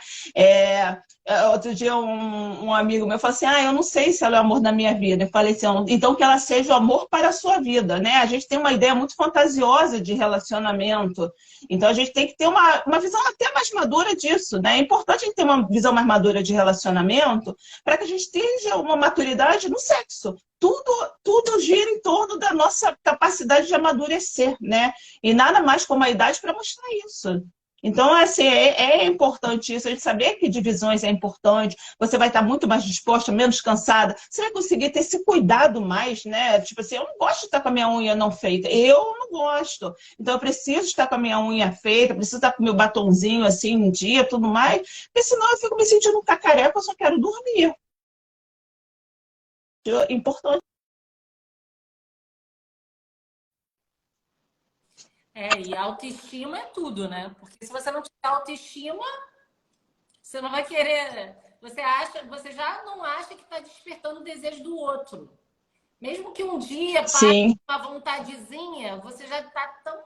Outro dia um amigo meu falou assim, eu não sei se ela é o amor da minha vida. Eu falei assim, então que ela seja o amor para a sua vida, né? A gente tem uma ideia muito fantasiosa de relacionamento. Então a gente tem que ter uma visão até mais madura disso, né? É importante a gente ter uma visão mais madura de relacionamento para que a gente tenha uma maturidade no sexo. Tudo gira em torno da nossa capacidade de amadurecer, né? E nada mais como a idade para mostrar isso. Então, assim, é importante isso, a gente saber que divisões é importante, você vai estar muito mais disposta, menos cansada, você vai conseguir ter esse cuidado mais, né? Tipo assim, eu não gosto de estar com a minha unha não feita, eu não gosto. Então, eu preciso estar com a minha unha feita, preciso estar com o meu batonzinho assim um dia, tudo mais, porque senão eu fico me sentindo um cacareco, eu só quero dormir. Importante. E autoestima é tudo, né? Porque se você não tiver autoestima, você não vai querer. Você já não acha que está despertando o desejo do outro. Mesmo que um dia passe uma vontadezinha, você já está tão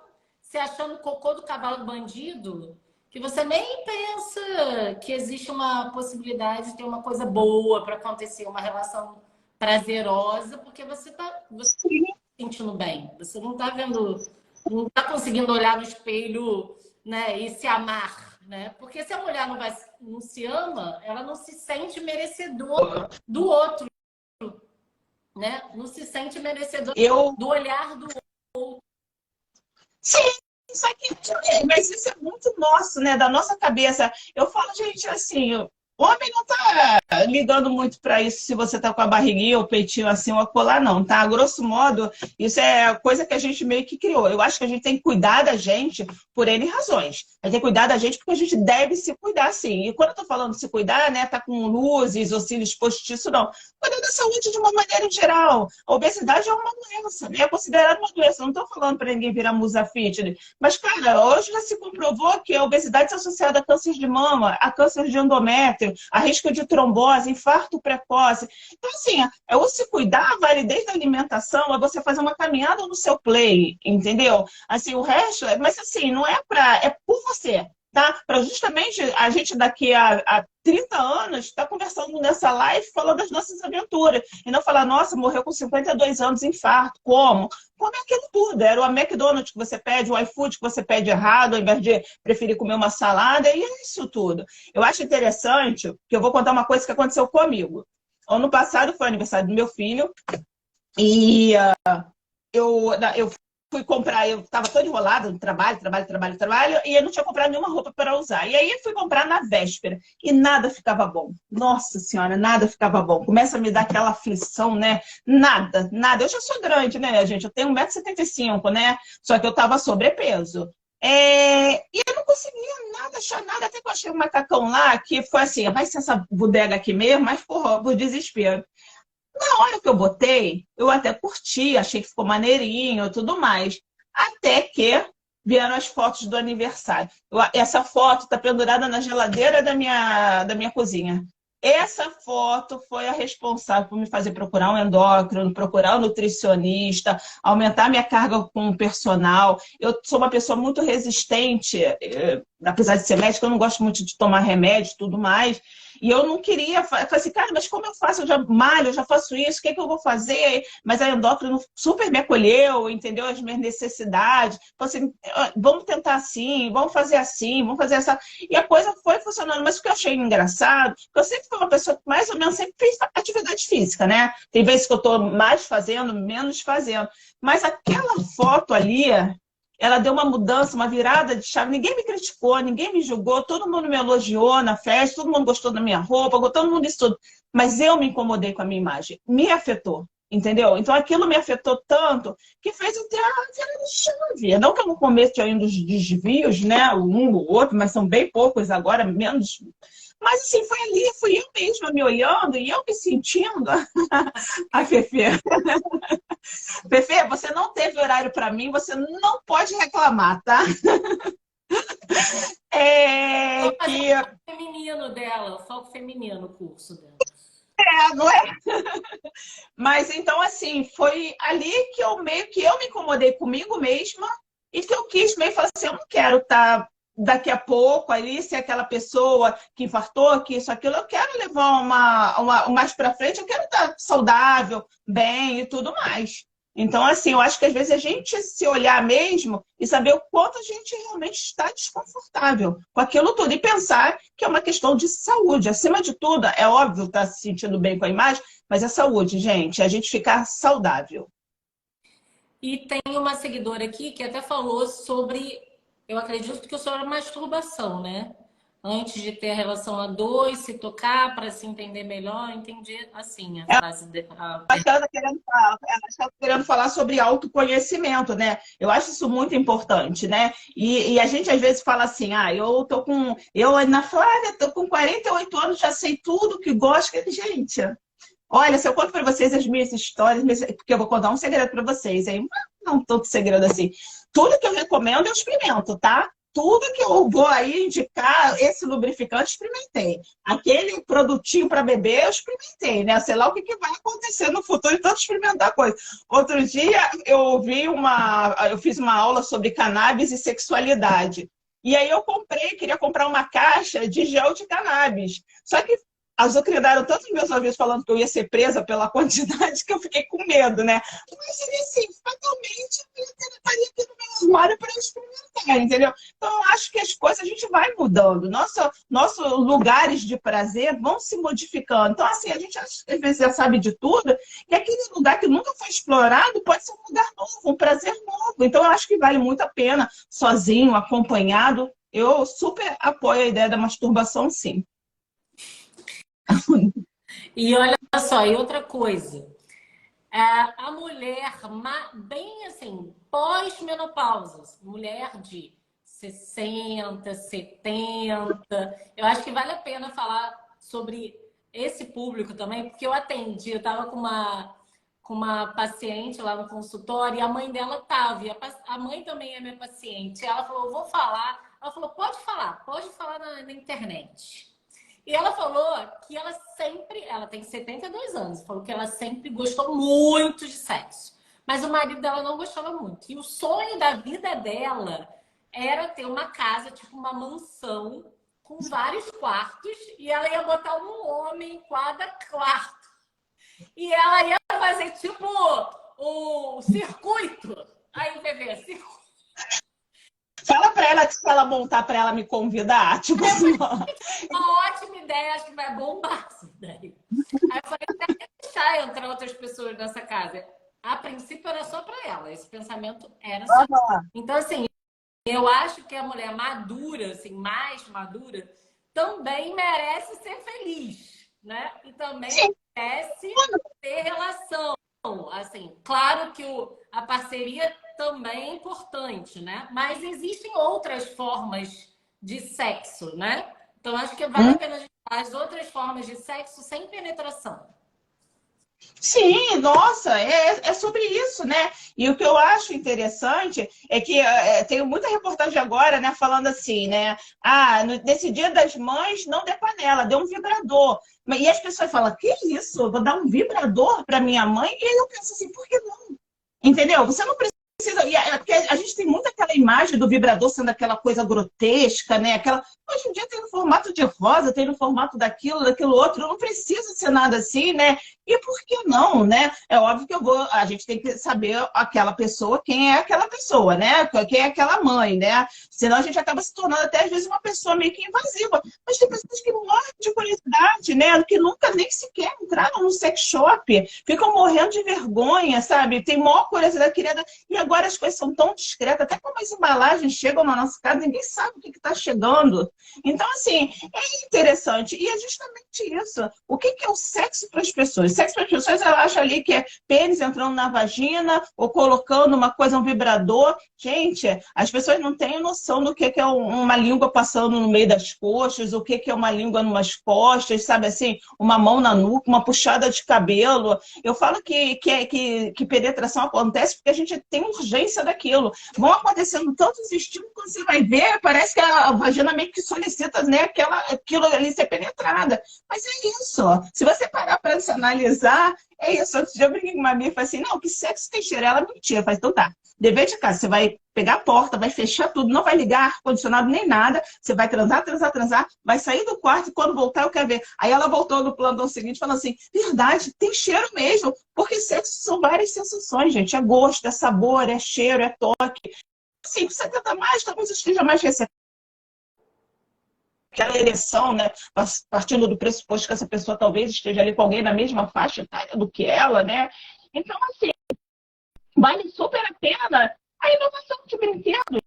se achando cocô do cavalo bandido que você nem pensa que existe uma possibilidade de ter uma coisa boa para acontecer, uma relação prazerosa, porque você está se sentindo bem. Você não está vendo, não está conseguindo olhar no espelho, né, e se amar, né? Porque se a mulher não se ama, ela não se sente merecedora do outro, né? Não se sente merecedor do olhar do outro. Sim, isso aqui, mas isso é muito nosso, né? Da nossa cabeça. Eu falo, gente, assim, o homem não tá ligando muito para isso se você tá com a barriguinha ou o peitinho assim ou acolá, não, tá? Grosso modo, isso é coisa que a gente meio que criou. Eu acho que a gente tem que cuidar da gente por N razões. A gente tem que cuidar da gente porque a gente deve se cuidar, sim. E quando eu tô falando se cuidar, né, tá com luzes ou cílios postiços, não. Cuidar da saúde de uma maneira geral. A obesidade é uma doença, né? É considerada uma doença. Não estou falando para ninguém virar musa fitness. Mas, cara, hoje já se comprovou que a obesidade é associada a câncer de mama, a câncer de endométrio, a risco de trombose, infarto precoce. Então, assim, o se cuidar vale desde a alimentação a você fazer uma caminhada no seu play, entendeu? Assim, o resto, mas assim, não é para, é por você. Tá? Para justamente a gente daqui a 30 anos estar conversando nessa live falando das nossas aventuras. E não falar, nossa, morreu com 52 anos, infarto. Como? Como é aquilo tudo? Era o McDonald's que você pede, o iFood que você pede errado, ao invés de preferir comer uma salada, e é isso tudo. Eu acho interessante, que eu vou contar uma coisa que aconteceu comigo. Ano passado foi o aniversário do meu filho, e eu fui comprar, eu estava toda enrolada no trabalho, e eu não tinha comprado nenhuma roupa para usar. E aí eu fui comprar na véspera, e nada ficava bom. Nossa Senhora, nada ficava bom. Começa a me dar aquela aflição, né? Nada, nada. Eu já sou grande, né, gente? Eu tenho 1,75 m, né? Só que eu estava sobrepeso. E eu não conseguia nada, achar nada, até que eu achei um macacão lá, que foi assim, vai ser essa bodega aqui mesmo, mas por desespero. Na hora que eu botei, eu até curti, achei que ficou maneirinho e tudo mais. Até que vieram as fotos do aniversário. Essa foto está pendurada na geladeira da minha cozinha. Essa foto foi a responsável por me fazer procurar um endócrino, procurar um nutricionista, aumentar minha carga com o personal. Eu sou uma pessoa muito resistente, apesar de ser médica, eu não gosto muito de tomar remédio e tudo mais. E eu não queria, eu falei assim, cara, mas como eu faço? Eu já malho, eu já faço isso, o que é que eu vou fazer? Mas a endócrino super me acolheu, entendeu? As minhas necessidades. Falei assim, vamos tentar assim, vamos fazer assim, vamos fazer essa. E a coisa foi funcionando. Mas o que eu achei engraçado, porque eu sempre fui uma pessoa que mais ou menos sempre fez atividade física, né? Tem vezes que eu estou mais fazendo, menos fazendo. Mas aquela foto ali, ela deu uma mudança, uma virada de chave. Ninguém me criticou, ninguém me julgou, todo mundo me elogiou na festa, todo mundo gostou da minha roupa, todo mundo isso tudo. Mas eu me incomodei com a minha imagem. Me afetou, entendeu? Então aquilo me afetou tanto que fez eu ter a virada de chave. Não que eu não cometa ainda os desvios, né? Um ou outro, mas são bem poucos agora, menos. Mas assim, foi ali, fui eu mesma me olhando e eu me sentindo a Fefe. Fefe, você não teve horário para mim, você não pode reclamar, tá? Vou fazer Que o foco feminino dela, o foco feminino, o curso dela. não é? Mas então, assim, foi ali que eu meio que eu me incomodei comigo mesma e que eu quis meio falar assim, eu não quero estar daqui a pouco ali, ser aquela pessoa que infartou, que isso, aquilo, eu quero levar mais para frente, eu quero estar saudável, bem e tudo mais. Então, assim, eu acho que às vezes a gente se olhar mesmo e saber o quanto a gente realmente está desconfortável com aquilo tudo e pensar que é uma questão de saúde. Acima de tudo, é óbvio estar se sentindo bem com a imagem, mas é saúde, gente, é a gente ficar saudável. E tem uma seguidora aqui que até falou sobre, eu acredito que sobre a masturbação, né? Antes de ter a relação a dois, se tocar para se entender melhor, eu entendi assim a frase dela. Ela está querendo falar sobre autoconhecimento, né? Eu acho isso muito importante, né? E a gente às vezes fala assim, na Flávia, tô com 48 anos, já sei tudo que gosto. Gente, olha, se eu conto para vocês as minhas histórias, porque eu vou contar um segredo para vocês, hein? Não tanto segredo assim. Tudo que eu recomendo, eu experimento, tá? Tudo que eu vou aí indicar, esse lubrificante, experimentei. Aquele produtinho para beber, eu experimentei, né? Sei lá o que vai acontecer no futuro, tanto experimentar coisa. Outro dia, eu fiz uma aula sobre cannabis e sexualidade. E aí eu queria comprar uma caixa de gel de cannabis. Só que azucrinaram tanto os meus ouvidos falando que eu ia ser presa pela quantidade que eu fiquei com medo, né? Mas seria assim, fatalmente eu estaria aqui no meu armário para experimentar, entendeu? Então eu acho que as coisas a gente vai mudando. Nossos lugares de prazer vão se modificando. Então, assim, a gente às vezes já sabe de tudo, e aquele lugar que nunca foi explorado pode ser um lugar novo, um prazer novo. Então eu acho que vale muito a pena, sozinho, acompanhado. Eu super apoio a ideia da masturbação, sim. E olha só, e outra coisa. A mulher bem assim, pós-menopausa, mulher de 60, 70, eu acho que vale a pena falar sobre esse público também, porque eu atendi, eu estava com uma paciente lá no consultório e a mãe dela estava, e a mãe também é minha paciente. Ela falou, vou falar. Ela falou, pode falar na internet. E ela falou que ela tem 72 anos, falou que ela sempre gostou muito de sexo. Mas o marido dela não gostava muito. E o sonho da vida dela era ter uma casa, tipo uma mansão, com vários quartos, e ela ia botar um homem em cada quarto. E ela ia fazer tipo o circuito. Aí o bebê, circuito. Fala pra ela que se ela montar pra ela me convidar, tipo assim, ó. Uma ótima ideia, acho que vai bombar isso daí. Aí eu falei, até deixar entrar outras pessoas nessa casa. A princípio era só para ela, esse pensamento era só. Então, assim, eu acho que a mulher madura, assim, mais madura, também merece ser feliz, né? E também merece ter relação. Assim, claro que a parceria também é importante, né? Mas existem outras formas de sexo, né? Então, acho que vale a pena a gente falar as outras formas de sexo sem penetração. Sim, nossa, é sobre isso, né? E o que eu acho interessante é que tem muita reportagem agora, né, falando assim, né? Ah, nesse Dia das Mães não dê panela, dê um vibrador. E as pessoas falam, que isso? Eu vou dar um vibrador para minha mãe? E aí eu penso assim, por que não? Entendeu? Você não precisa. Porque a gente tem muito aquela imagem do vibrador sendo aquela coisa grotesca, né? Hoje em dia tem no formato de rosa, tem no formato daquilo outro, não precisa ser nada assim, né? E por que não, né? É óbvio que a gente tem que saber aquela pessoa, quem é aquela pessoa, né? Quem é aquela mãe, né? Senão a gente acaba se tornando até às vezes uma pessoa meio que invasiva. Mas tem pessoas que morrem de curiosidade, né? Que nunca nem sequer entraram no sex shop, ficam morrendo de vergonha, sabe? Tem maior curiosidade querida. E agora as coisas são tão discretas, até como as embalagens chegam na nossa casa, ninguém sabe o que está chegando. Então, assim, é interessante. E é justamente isso. O que é o sexo para as pessoas? Sexo para as pessoas, ela acha ali que é pênis entrando na vagina ou colocando uma coisa, um vibrador. Gente, as pessoas não têm noção do que é uma língua passando no meio das coxas, o que é uma língua numas costas, sabe assim? Uma mão na nuca, uma puxada de cabelo. Eu falo que penetração acontece porque a gente tem urgência daquilo. Vão acontecendo tantos estímulos que você vai ver, parece que a vagina meio que solicita, né, aquilo ali ser penetrada. Mas é isso. Se você parar para se analisar, é isso. Outro dia eu brinquei com uma amiga e falei assim, não, que sexo tem cheiro? Ela mentira. Eu falei, então tá. Dever de casa, você vai pegar a porta, vai fechar tudo, não vai ligar ar-condicionado nem nada, você vai transar, vai sair do quarto e quando voltar eu quero ver. Aí ela voltou no plantão seguinte falando assim, verdade, tem cheiro mesmo, porque sexo são várias sensações, gente, é gosto, é sabor, é cheiro, é toque. Assim, você tenta mais, talvez esteja mais receptivo. Aquela ereção, né? Partindo do pressuposto que essa pessoa talvez esteja ali com alguém na mesma faixa etária do que ela, né? Então, assim, vale super a pena a inovação de brinquedos,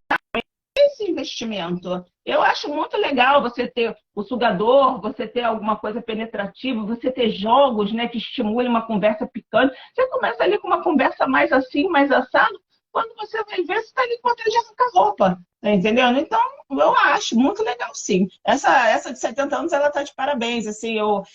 esse investimento. Eu acho muito legal você ter o sugador, você ter alguma coisa penetrativa, você ter jogos, né, que estimulem uma conversa picante. Você começa ali com uma conversa mais assim, mais assado, quando você vai ver, você está ali com vontade de arrancar roupa. Tá entendendo? Então, eu acho muito legal, sim. Essa de 70 anos, ela está de parabéns. Assim, eu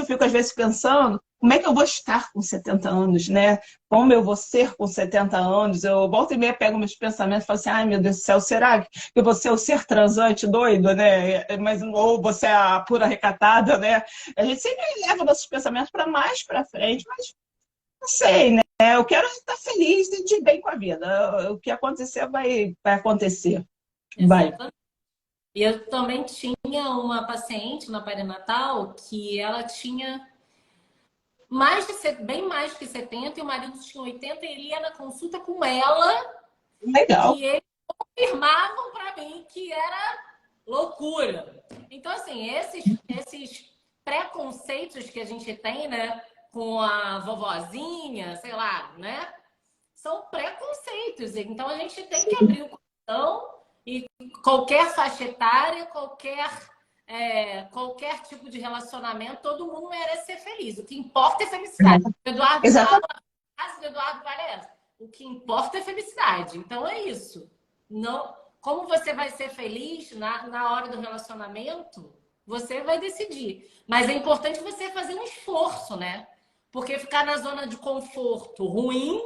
fico, às vezes, pensando como é que eu vou estar com 70 anos, né? Como eu vou ser com 70 anos? Eu volto e meia pego meus pensamentos e falo assim, ai, meu Deus do céu, será que eu vou ser o ser transante doido, né? Mas, ou você é a pura recatada, né? A gente sempre leva nossos pensamentos para mais para frente, mas não sei, né? Eu quero estar feliz e de bem com a vida. O que acontecer vai acontecer. Vai. Exatamente. E eu também tinha uma paciente na perinatal que ela tinha bem mais que 70 e o marido tinha 80 e ele ia na consulta com ela Legal. e eles confirmavam para mim que era loucura. Então, assim, esses preconceitos que a gente tem, né, com a vovozinha, sei lá, né, são preconceitos. Então, a gente tem que abrir o coração e qualquer faixa etária, qualquer tipo de relacionamento, todo mundo merece ser feliz. O que importa é felicidade. O Eduardo fala, Exatamente. a frase do Eduardo Varela, o que importa é felicidade. Então, é isso. Não, como você vai ser feliz na hora do relacionamento, você vai decidir. Mas é importante você fazer um esforço, né? Porque ficar na zona de conforto ruim,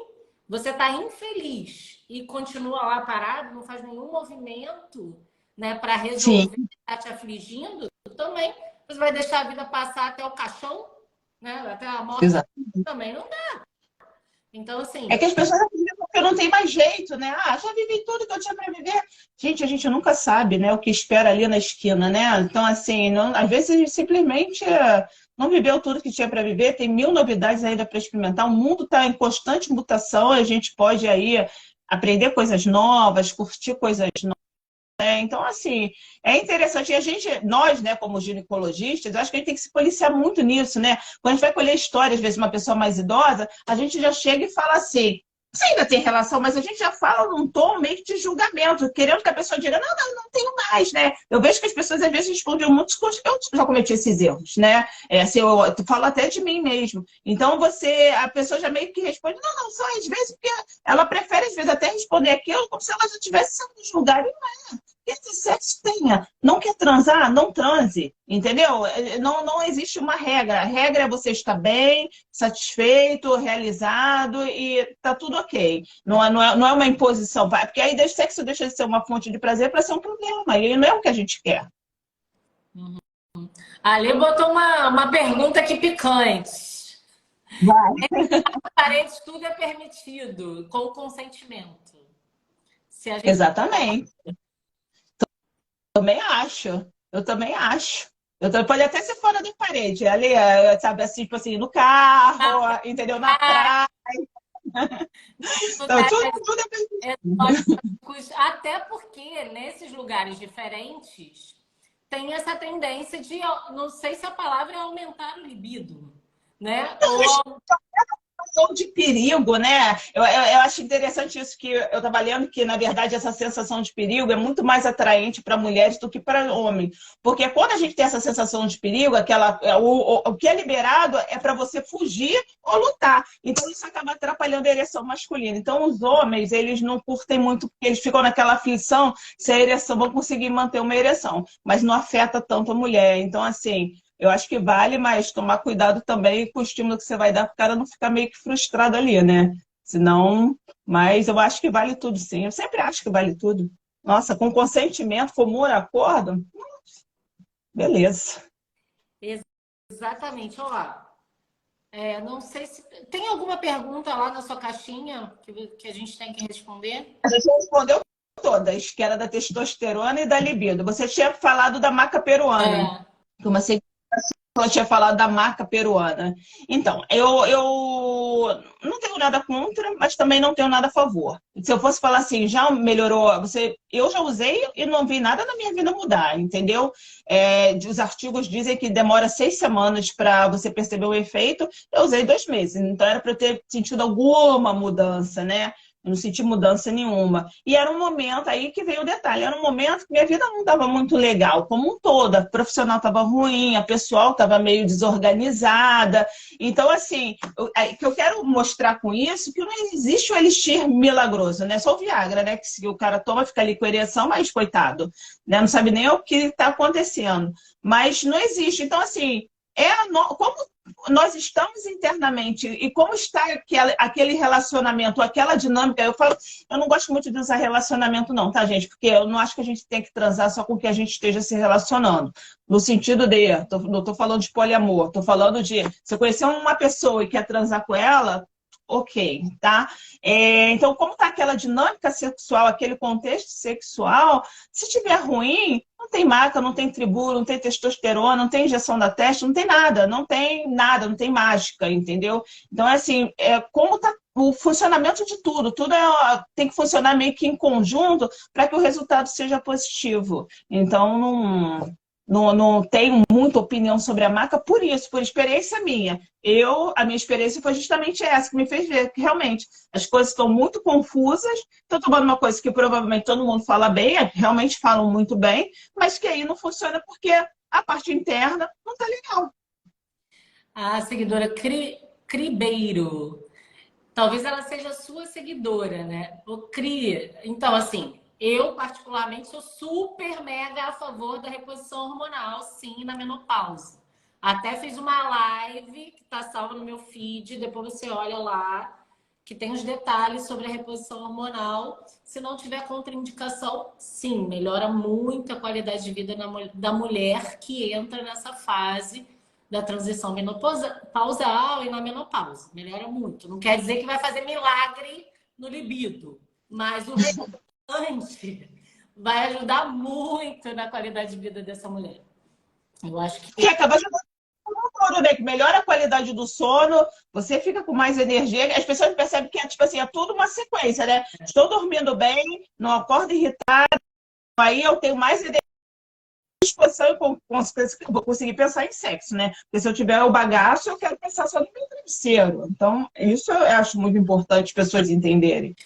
você está infeliz e continua lá parado, não faz nenhum movimento, né, para resolver Sim, o que está te afligindo, também você vai deixar a vida passar até o caixão, né, até a morte, exato. também não dá. Então, É assim, que as pessoas acreditam que não tem mais jeito, né? Ah, já vivi tudo que eu tinha para viver. Gente, a gente nunca sabe, né, o que espera ali na esquina, né? Então, assim, às vezes simplesmente não viveu tudo que tinha para viver, tem mil novidades ainda para experimentar. O mundo está em constante mutação, a gente pode aí aprender coisas novas, curtir coisas novas. Então, assim, é interessante. E a gente, nós, né, como ginecologistas, eu acho que a gente tem que se policiar muito nisso, né? Quando a gente vai colher história, às vezes, uma pessoa mais idosa, a gente já chega e fala assim, você ainda tem relação, mas a gente já fala num tom meio que de julgamento, querendo que a pessoa diga, não, não, não tenho mais, né? Eu vejo que as pessoas, às vezes, respondem muitos coisas. Eu já cometi esses erros, né? Assim, eu falo até de mim mesmo. Então, a pessoa já meio que responde, não, não, só às vezes, porque ela prefere, às vezes, até responder aquilo como se ela já tivesse sendo julgada. Quer ter sexo, tenha. Não quer transar? Não transe. Entendeu? Não, não existe uma regra. A regra é você estar bem, satisfeito, realizado e tá tudo ok. Não é uma imposição. Porque aí o sexo deixa de ser uma fonte de prazer para ser um problema. E não é o que a gente quer. ali botou uma pergunta aqui picante. Vai. Paredes, tudo é permitido, com consentimento. Se a gente Exatamente. Também acho. Eu também acho. Pode até ser fora da parede, ali, sabe, assim, tipo assim, no carro, entendeu? Na praia. Então, tudo é exóticos, até porque nesses lugares diferentes tem essa tendência de, não sei se a palavra é aumentar o libido, né? Ou sensação de perigo, né? Eu acho interessante isso que eu estava lendo, que, na verdade, essa sensação de perigo é muito mais atraente para mulheres do que para homens. Porque quando a gente tem essa sensação de perigo, o que é liberado é para você fugir ou lutar. Então, isso acaba atrapalhando a ereção masculina. Então, os homens, eles não curtem muito, porque eles ficam naquela aflição se a ereção vão conseguir manter uma ereção. Mas não afeta tanto a mulher. Então, assim, eu acho que vale, mas tomar cuidado também com o estímulo que você vai dar para o cara não ficar meio que frustrado ali, né? Senão, mas eu acho que vale tudo, sim. Eu sempre acho que vale tudo. Nossa, com consentimento, comum acordo, beleza. exatamente, ó. Não sei se tem alguma pergunta lá na sua caixinha que a gente tem que responder. A gente respondeu todas, que era da testosterona e da libido. Você tinha falado da maca peruana, É, que uma ela tinha falado da marca peruana. Então, eu não tenho nada contra, mas também não tenho nada a favor. Se eu fosse falar assim, já melhorou, eu já usei e não vi nada na minha vida mudar, entendeu? Os artigos dizem que demora 6 semanas para você perceber o efeito, eu usei 2 meses, então era para eu ter sentido alguma mudança, né? Eu não senti mudança nenhuma. E era um momento aí que veio o detalhe. Era um momento que minha vida não estava muito legal, como um todo. A profissional estava ruim, a pessoal estava meio desorganizada. Então, assim, que eu quero mostrar com isso que não existe o elixir milagroso, né? Só o Viagra, né? Que se o cara toma, fica ali com ereção, mas coitado, né? Não sabe nem o que está acontecendo. Mas não existe. Então, assim, como nós estamos internamente e como está aquele relacionamento, aquela dinâmica. Eu não gosto muito de usar relacionamento não, tá, gente? Porque eu não acho que a gente tem que transar só com quem a gente esteja se relacionando. No sentido não estou falando de poliamor, estou falando de você conhecer uma pessoa e quer transar com ela, ok, tá? Então, como está aquela dinâmica sexual, aquele contexto sexual, se tiver ruim, não tem maca, não tem tribulo, não tem testosterona, não tem injeção da testa, não tem nada, não tem mágica, entendeu? Então, assim, como está o funcionamento de tudo, tem que funcionar meio que em conjunto para que o resultado seja positivo. Então, não tenho muita opinião sobre a maca por isso, por experiência minha. A minha experiência foi justamente essa, que me fez ver que realmente as coisas estão muito confusas. Estou tomando uma coisa que provavelmente todo mundo fala bem, realmente falam muito bem, mas que aí não funciona porque a parte interna não está legal. A seguidora Cribeiro. Talvez ela seja sua seguidora, né? O Cri. Então, assim, eu particularmente sou super mega a favor da reposição hormonal, sim, na menopausa. Até fiz uma live que está salva no meu feed, depois você olha lá, que tem os detalhes sobre a reposição hormonal. Se não tiver contraindicação, sim, melhora muito a qualidade de vida da mulher que entra nessa fase da transição menopausal e na menopausa. Melhora muito. Não quer dizer que vai fazer milagre no libido, mas o restante vai ajudar muito na qualidade de vida dessa mulher. Eu acho que... E acaba ajudando tudo, né? Que melhora a qualidade do sono, você fica com mais energia. As pessoas percebem que tipo assim, é tudo uma sequência, né? Estou dormindo bem, não acordo irritado, aí eu tenho mais energia, disposição e vou conseguir pensar em sexo, né? Porque se eu tiver o bagaço, eu quero pensar só no meu travesseiro. Então, isso eu acho muito importante as pessoas entenderem.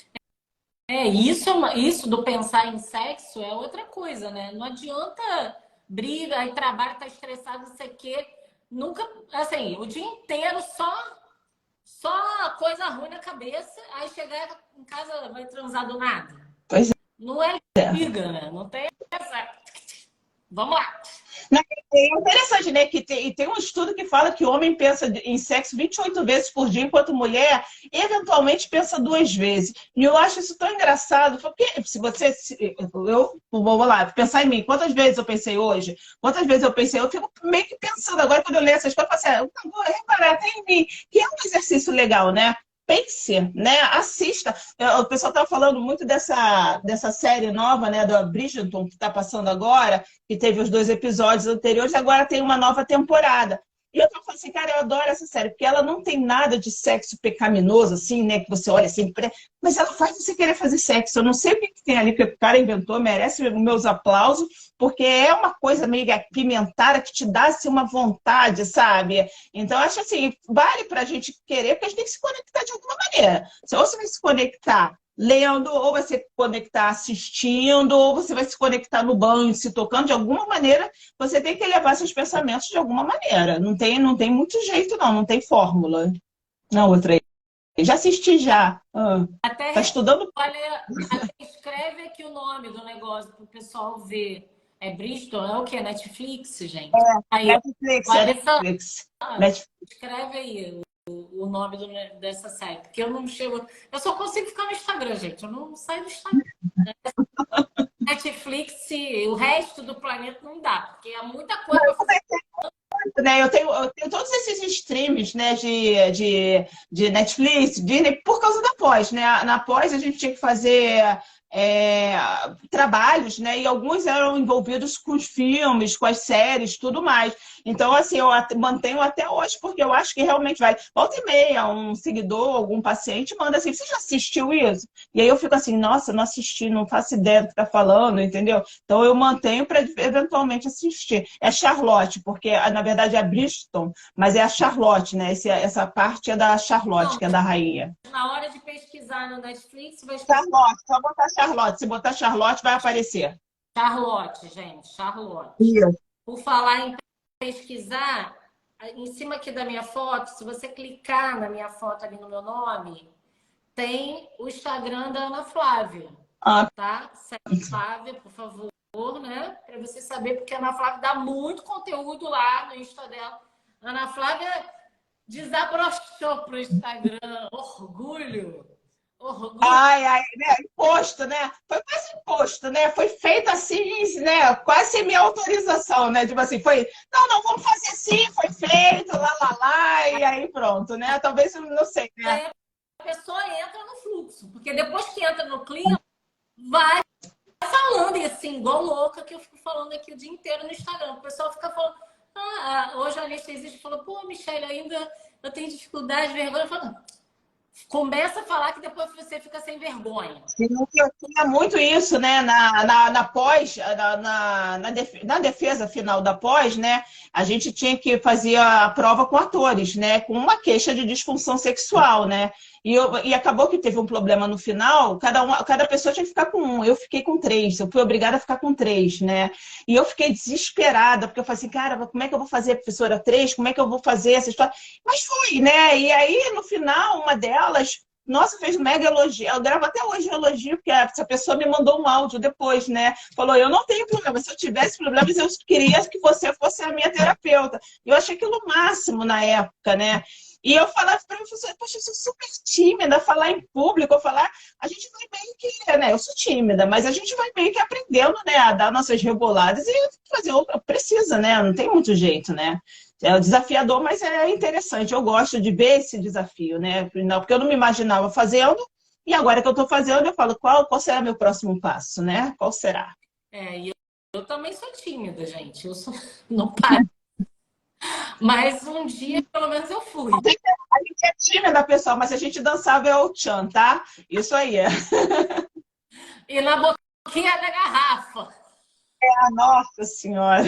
Isso do pensar em sexo é outra coisa, né? Não adianta briga, aí trabalho, tá estressado, não sei o quê. Nunca, assim, o dia inteiro só coisa ruim na cabeça, aí chegar em casa vai transar do nada. Pois Não é briga, né? Não tem essa. Vamos lá. É interessante, né? Que tem um estudo que fala que o homem pensa em sexo 28 vezes por dia, enquanto mulher eventualmente pensa 2 vezes. E eu acho isso tão engraçado, porque vou lá, pensar em mim, quantas vezes eu pensei hoje? Quantas vezes eu pensei? Eu fico meio que pensando agora, quando eu leio essas coisas, eu falo assim, eu vou reparar até em mim, que é um exercício legal, né? Pense, né? Assista. O pessoal estava falando muito dessa série nova, né, da Bridgerton, que está passando agora, que teve os 2 episódios anteriores, agora tem uma nova temporada. E eu tava falando assim, cara, eu adoro essa série, porque ela não tem nada de sexo pecaminoso, assim, né? Que você olha assim, mas ela faz você querer fazer sexo. Eu não sei o que tem ali que o cara inventou, merece meus aplausos, porque é uma coisa meio apimentada que te dá assim, uma vontade, sabe? Então, eu acho assim, vale pra gente querer, porque a gente tem que se conectar de alguma maneira. Ou você vai se conectar lendo, ou vai se conectar assistindo, ou você vai se conectar no banho, se tocando de alguma maneira, você tem que elevar seus pensamentos de alguma maneira. Não tem muito jeito, não tem fórmula. Na outra aí. Já assisti já. Tá estudando? Olha, até escreve aqui o nome do negócio para o pessoal ver. É Bristol? É o quê? Netflix, gente? Aí, Netflix. Escreve aí o nome dessa série, porque eu não chego. Eu só consigo ficar no Instagram, gente. Eu não saio do Instagram. Netflix, o resto do planeta não dá, porque é muita coisa para fazer. Né, eu tenho todos esses streams, né, de Netflix, Disney, por causa da pós, né? Na pós a gente tinha que fazer trabalhos, né? E alguns eram envolvidos com os filmes, com as séries, tudo mais. Então, assim, eu mantenho até hoje, porque eu acho que realmente vai. Volta e meia, um seguidor, algum paciente manda assim, você já assistiu isso? E aí eu fico assim, nossa, não assisti, não faço ideia do que tá falando, entendeu? Então eu mantenho para eventualmente assistir. É Charlotte, porque na verdade é a Bristol, mas é a Charlotte, né? Essa parte é da Charlotte, que é da rainha. Na hora de pesquisar no Netflix, vai Charlotte, só botar Charlotte. Se botar Charlotte, vai aparecer. Charlotte, gente, Charlotte. Isso. Por falar em pesquisar, em cima aqui da minha foto, se você clicar na minha foto ali no meu nome, tem o Instagram da Ana Flávia. Tá? Segue Flávia, por favor, né? Para você saber, porque a Ana Flávia dá muito conteúdo lá no Insta dela. Ana Flávia desabrochou pro Instagram. Orgulho. Ai, né? Imposto, né? Foi quase imposto, né? Foi feito assim, né? Quase sem minha autorização, né? Tipo assim, foi, não, vamos fazer assim, foi feito, lá, e aí pronto, né? Talvez, não sei, né? pessoa entra no fluxo. Porque depois que entra no clima, vai falando, e assim, igual louca, que eu fico falando aqui o dia inteiro no Instagram. O pessoal fica falando, hoje a anestesista falou, pô, Michelle, ainda eu tenho dificuldade, vergonha. Eu falo, começa a falar que depois você fica sem vergonha. Sim, eu tinha muito isso, né? Na pós, na defesa final da pós, né? A gente tinha que fazer a prova com atores, né? Com uma queixa de disfunção sexual, né? E acabou que teve um problema no final, cada pessoa tinha que ficar com um. Eu fiquei com 3, eu fui obrigada a ficar com 3, né? E eu fiquei desesperada, porque eu falei assim, cara, como é que eu vou fazer, professora 3? Como é que eu vou fazer essa história? Mas fui, né? E aí, no final, uma delas. Nossa, fez um mega elogio. Eu gravo até hoje um elogio, porque essa pessoa me mandou um áudio depois, né? Falou, eu não tenho problema. Se eu tivesse problemas, eu queria que você fosse a minha terapeuta. Eu achei aquilo o máximo na época, né? E eu falava para a professora, poxa, eu sou super tímida, falar em público, a gente vai meio que, né? Eu sou tímida, mas a gente vai meio que aprendendo, né? A dar nossas reboladas e fazer o que precisa, né? Não tem muito jeito, né? É desafiador, mas é interessante. Eu gosto de ver esse desafio, né? Porque eu não me imaginava fazendo, e agora que eu estou fazendo, eu falo, qual será meu próximo passo, né? Qual será? E eu também sou tímida, gente. Eu sou... não paro. Mas um dia, pelo menos, eu fui. A gente é tímida, pessoal, mas a gente dançava é o tchan, tá? Isso aí é. E na boquinha da garrafa. Nossa Senhora!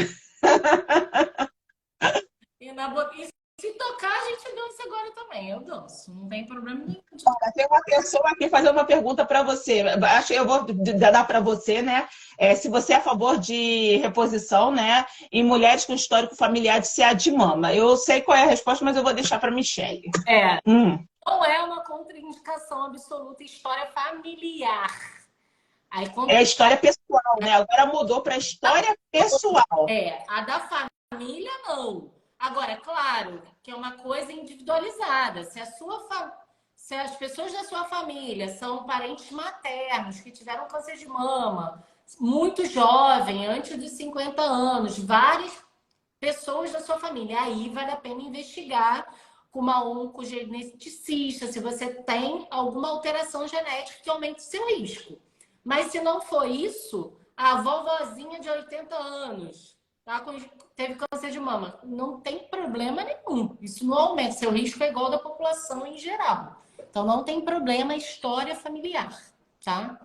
E se tocar, a gente dança agora também. Eu danço, não tem problema nenhum. Tem uma pessoa aqui fazendo uma pergunta para você. Acho que eu vou dar para você, né? Se você é a favor de reposição, né? Em mulheres com histórico familiar de CA de mama. Eu sei qual é a resposta, mas eu vou deixar para a Michelle. Não é uma contraindicação absoluta, história familiar. Aí, É a história pessoal, né? Agora mudou para história pessoal. A da família, não. Agora, é claro que é uma coisa individualizada. Se as pessoas da sua família são parentes maternos que tiveram câncer de mama, muito jovem, antes dos 50 anos, várias pessoas da sua família, aí vale a pena investigar com uma oncogeneticista, se você tem alguma alteração genética que aumente o seu risco. Mas se não for isso, a vovozinha de 80 anos teve câncer de mama, não tem problema nenhum. Isso não aumenta, seu risco é igual da população em geral. Então não tem problema história familiar, tá?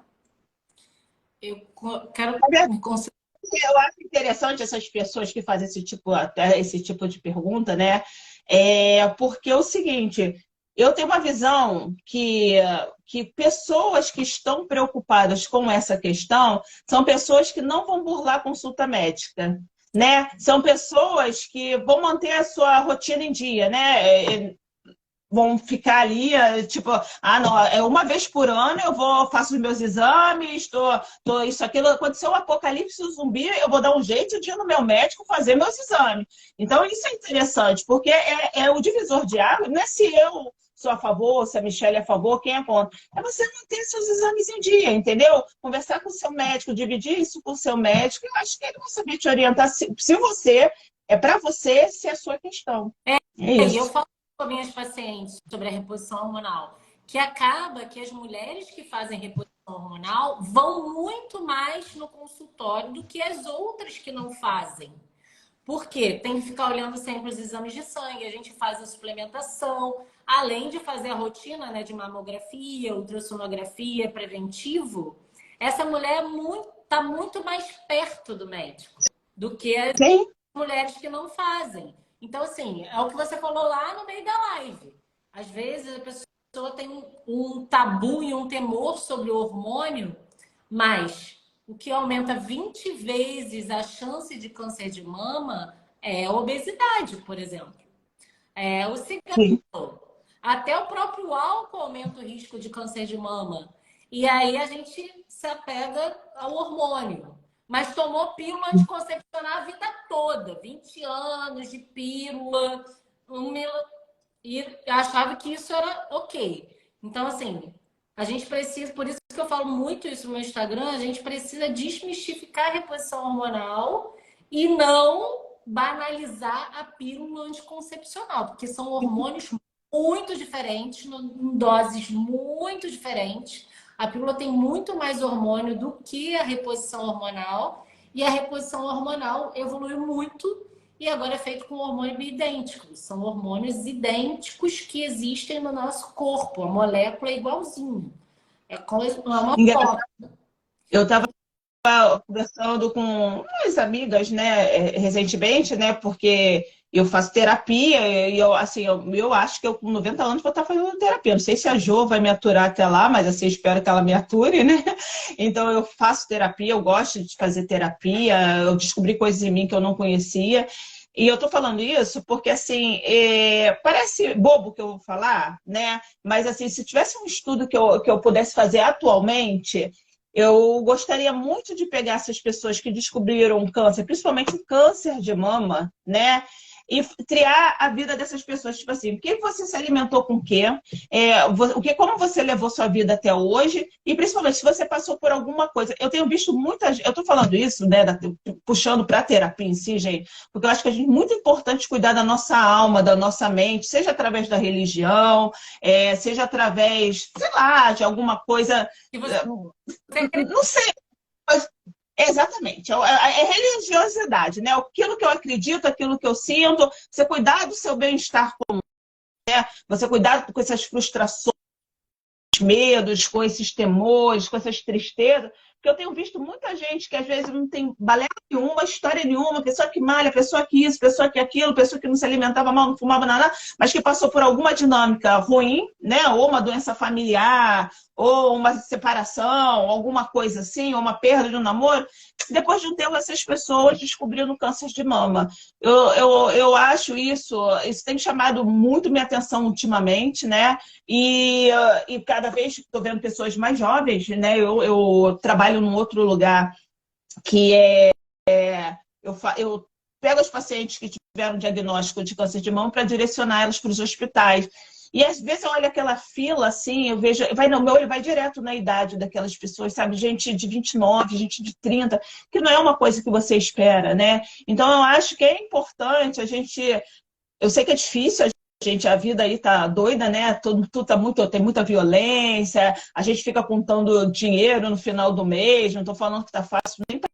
Eu quero me concentrar. Eu acho interessante essas pessoas que fazem esse tipo de pergunta, né? Porque é o seguinte, eu tenho uma visão que pessoas que estão preocupadas com essa questão são pessoas que não vão burlar a consulta médica, né? São pessoas que vão manter a sua rotina em dia, né? Vão ficar ali, tipo, não, uma vez por ano faço os meus exames, isso, aquilo. Aconteceu um apocalipse zumbi, eu vou dar um jeito de ir no meu médico fazer meus exames. Então, isso é interessante, porque é o divisor de água, não é se eu sou a favor, se a Michelle é a favor, quem é contra. É você manter seus exames em dia, entendeu? Conversar com o seu médico, dividir isso com o seu médico, eu acho que ele vai saber te orientar se para você, se é a sua questão. É isso. Eu falo com minhas pacientes sobre a reposição hormonal, que acaba que as mulheres que fazem reposição hormonal vão muito mais no consultório do que as outras que não fazem. Por quê? Tem que ficar olhando sempre os exames de sangue, a gente faz a suplementação, além de fazer a rotina, né, de mamografia, ultrassonografia, preventivo, essa mulher está muito mais perto do médico do que as mulheres que não fazem. Então, assim, é o que você falou lá no meio da live. Às vezes a pessoa tem um tabu e um temor sobre o hormônio, mas o que aumenta 20 vezes a chance de câncer de mama é a obesidade, por exemplo. O cigarro. Até o próprio álcool aumenta o risco de câncer de mama. E aí a gente se apega ao hormônio. Mas tomou pílula anticoncepcional a vida toda. 20 anos de pílula. E achava que isso era ok. Então, assim, a gente precisa... Por isso que eu falo muito isso no meu Instagram. A gente precisa desmistificar a reposição hormonal e não banalizar a pílula anticoncepcional. Porque são hormônios muito diferentes, em doses muito diferentes. A pílula tem muito mais hormônio do que a reposição hormonal. E a reposição hormonal evoluiu muito e agora é feito com hormônio idêntico. São hormônios idênticos que existem no nosso corpo. A molécula é igualzinha. É uma Engraçado, foto. eu estava conversando com umas amigas, né, recentemente, né, porque eu faço terapia e eu, assim, eu acho que eu com 90 anos vou estar fazendo terapia. Não sei se a Jo vai me aturar até lá, mas assim, espero que ela me ature, né? Então eu faço terapia, eu gosto de fazer terapia, eu descobri coisas em mim que eu não conhecia. E eu tô falando isso porque, assim, parece bobo que eu vou falar, né? Mas, assim, se tivesse um estudo que eu pudesse fazer atualmente, eu gostaria muito de pegar essas pessoas que descobriram o câncer, principalmente o câncer de mama, né? E triar a vida dessas pessoas, tipo assim, o que você se alimentou com o quê? Como você levou sua vida até hoje? E principalmente se você passou por alguma coisa. Eu tenho visto muitas. Eu estou falando isso, né? Puxando para a terapia em si, gente, porque eu acho que é muito importante cuidar da nossa alma, da nossa mente, seja através da religião, seja através, sei lá, de alguma coisa. E você Não sei, mas exatamente. É religiosidade, né? Aquilo que eu acredito, aquilo que eu sinto, você cuidar do seu bem-estar, você cuidar com essas frustrações, medos, com esses temores, com essas tristezas, porque eu tenho visto muita gente que às vezes não tem balela nenhuma, história nenhuma, pessoa que malha, pessoa que isso, pessoa que aquilo, pessoa que não se alimentava mal, não fumava nada, mas que passou por alguma dinâmica ruim, né? Ou uma doença familiar, ou uma separação, alguma coisa assim, ou uma perda de um namoro. Depois de um tempo, essas pessoas descobriram câncer de mama. Eu acho isso tem chamado muito minha atenção ultimamente, né? E cada vez estou vendo pessoas mais jovens, né? Eu trabalho num outro lugar que eu pego os pacientes que tiveram diagnóstico de câncer de mama para direcionar elas para os hospitais. E às vezes eu olho aquela fila assim, eu vejo, meu olho vai direto na idade daquelas pessoas, sabe? Gente de 29, gente de 30, que não é uma coisa que você espera, né? Então eu acho que é importante a gente. Eu sei que é difícil, a vida aí tá doida, né? Tudo tá tem muita violência, a gente fica contando dinheiro no final do mês, não estou falando que tá fácil, nem tá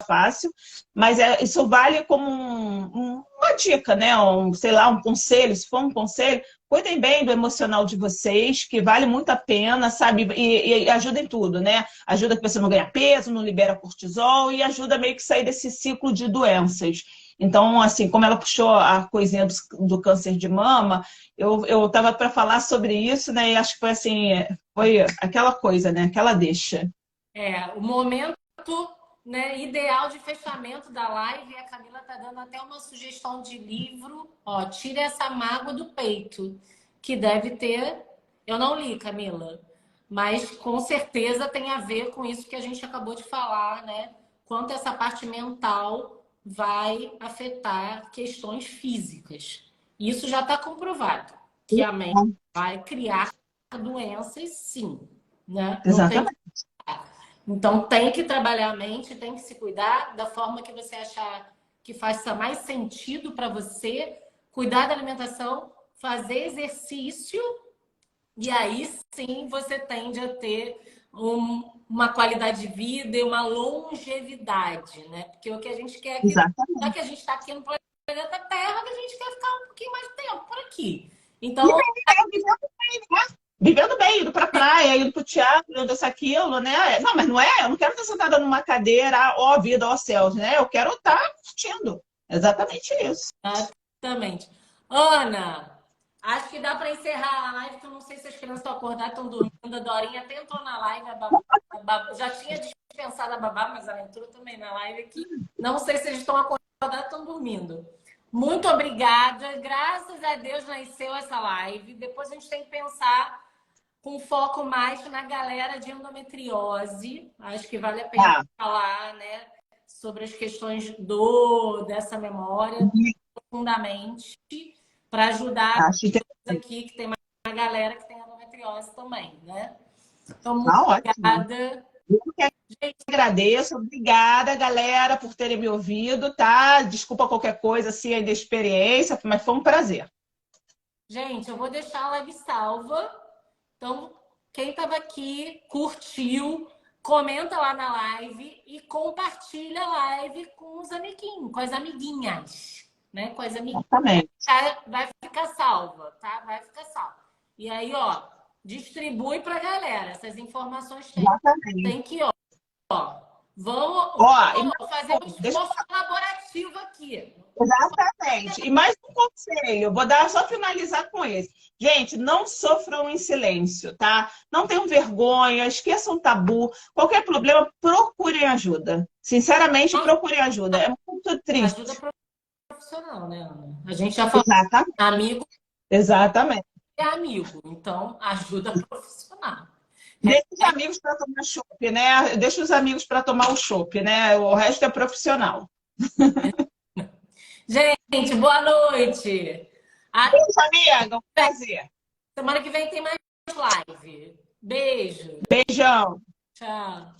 fácil, mas isso vale como uma dica, né? Sei lá, um conselho, se for um conselho, cuidem bem do emocional de vocês, que vale muito a pena, sabe? E ajuda em tudo, né? Ajuda que você não ganha peso, não libera cortisol e ajuda meio que sair desse ciclo de doenças. Então, assim, como ela puxou a coisinha do câncer de mama, eu estava para falar sobre isso, né? E acho que foi assim, foi aquela coisa, né? Aquela deixa. o momento, né, ideal de fechamento da live. E a Camila tá dando até uma sugestão de livro. Ó, Tira essa mágoa do peito, que deve ter. Eu não li, Camila, mas com certeza tem a ver com isso que a gente acabou de falar, né? Quanto essa parte mental vai afetar questões físicas. Isso já está comprovado, que a mente vai criar doenças, sim, né? Não tem. Exatamente. Então tem que trabalhar a mente, tem que se cuidar da forma que você achar que faça mais sentido para você, cuidar da alimentação, fazer exercício, e aí sim você tende a ter uma qualidade de vida e uma longevidade, né? Porque o que a gente quer aqui, já que a gente está aqui no planeta Terra, a gente quer ficar um pouquinho mais de tempo por aqui. Então, vivendo bem, indo para a praia, indo para o teatro, indo isso, aquilo, né? Não, mas não é, eu não quero estar sentada numa cadeira, ó vida, ó céus, né? Eu quero estar curtindo. Exatamente isso. exatamente. Ana, acho que dá para encerrar a live, que eu não sei se as crianças estão acordadas, estão dormindo. A Dorinha até entrou na live, já tinha dispensado a babá, mas ela entrou também na live aqui. Não sei se eles estão acordados, estão dormindo. Muito obrigada. Graças a Deus nasceu essa live. Depois a gente tem que pensar com foco mais na galera de endometriose. Acho que vale a pena falar, né, sobre as questões dessa memória profundamente, para ajudar aqui, que tem uma galera que tem endometriose também, né? Então, muito obrigada. Eu que agradeço. Obrigada, galera, por terem me ouvido, tá? Desculpa qualquer coisa, assim, a inexperiência, mas foi um prazer. Gente, eu vou deixar a live salva. Então, quem estava aqui, curtiu, comenta lá na live e compartilha a live com os amiguinhos, com as amiguinhas, né? Com as amiguinhas. Exatamente. Vai ficar salva, tá? Vai ficar salva. E aí, ó, distribui pra galera. Essas informações tem que, ó, vamos fazer um esforço colaborativo aqui. Exatamente. E mais um conselho, vou dar só finalizar com esse. Gente, não sofram em silêncio, tá? Não tenham vergonha, esqueçam o tabu. Qualquer problema, procurem ajuda. Sinceramente, procurem ajuda. É muito triste. Ajuda profissional, né, Ana? A gente já falou, Exatamente. amigo Exatamente. é amigo, então ajuda profissional. Deixa os amigos para tomar chopp, né? Deixa os amigos para tomar o chopp, né? O resto é profissional. Gente, boa noite. Beijo, amiga. Um prazer. Semana que vem tem mais live. Beijo. Beijão. Tchau.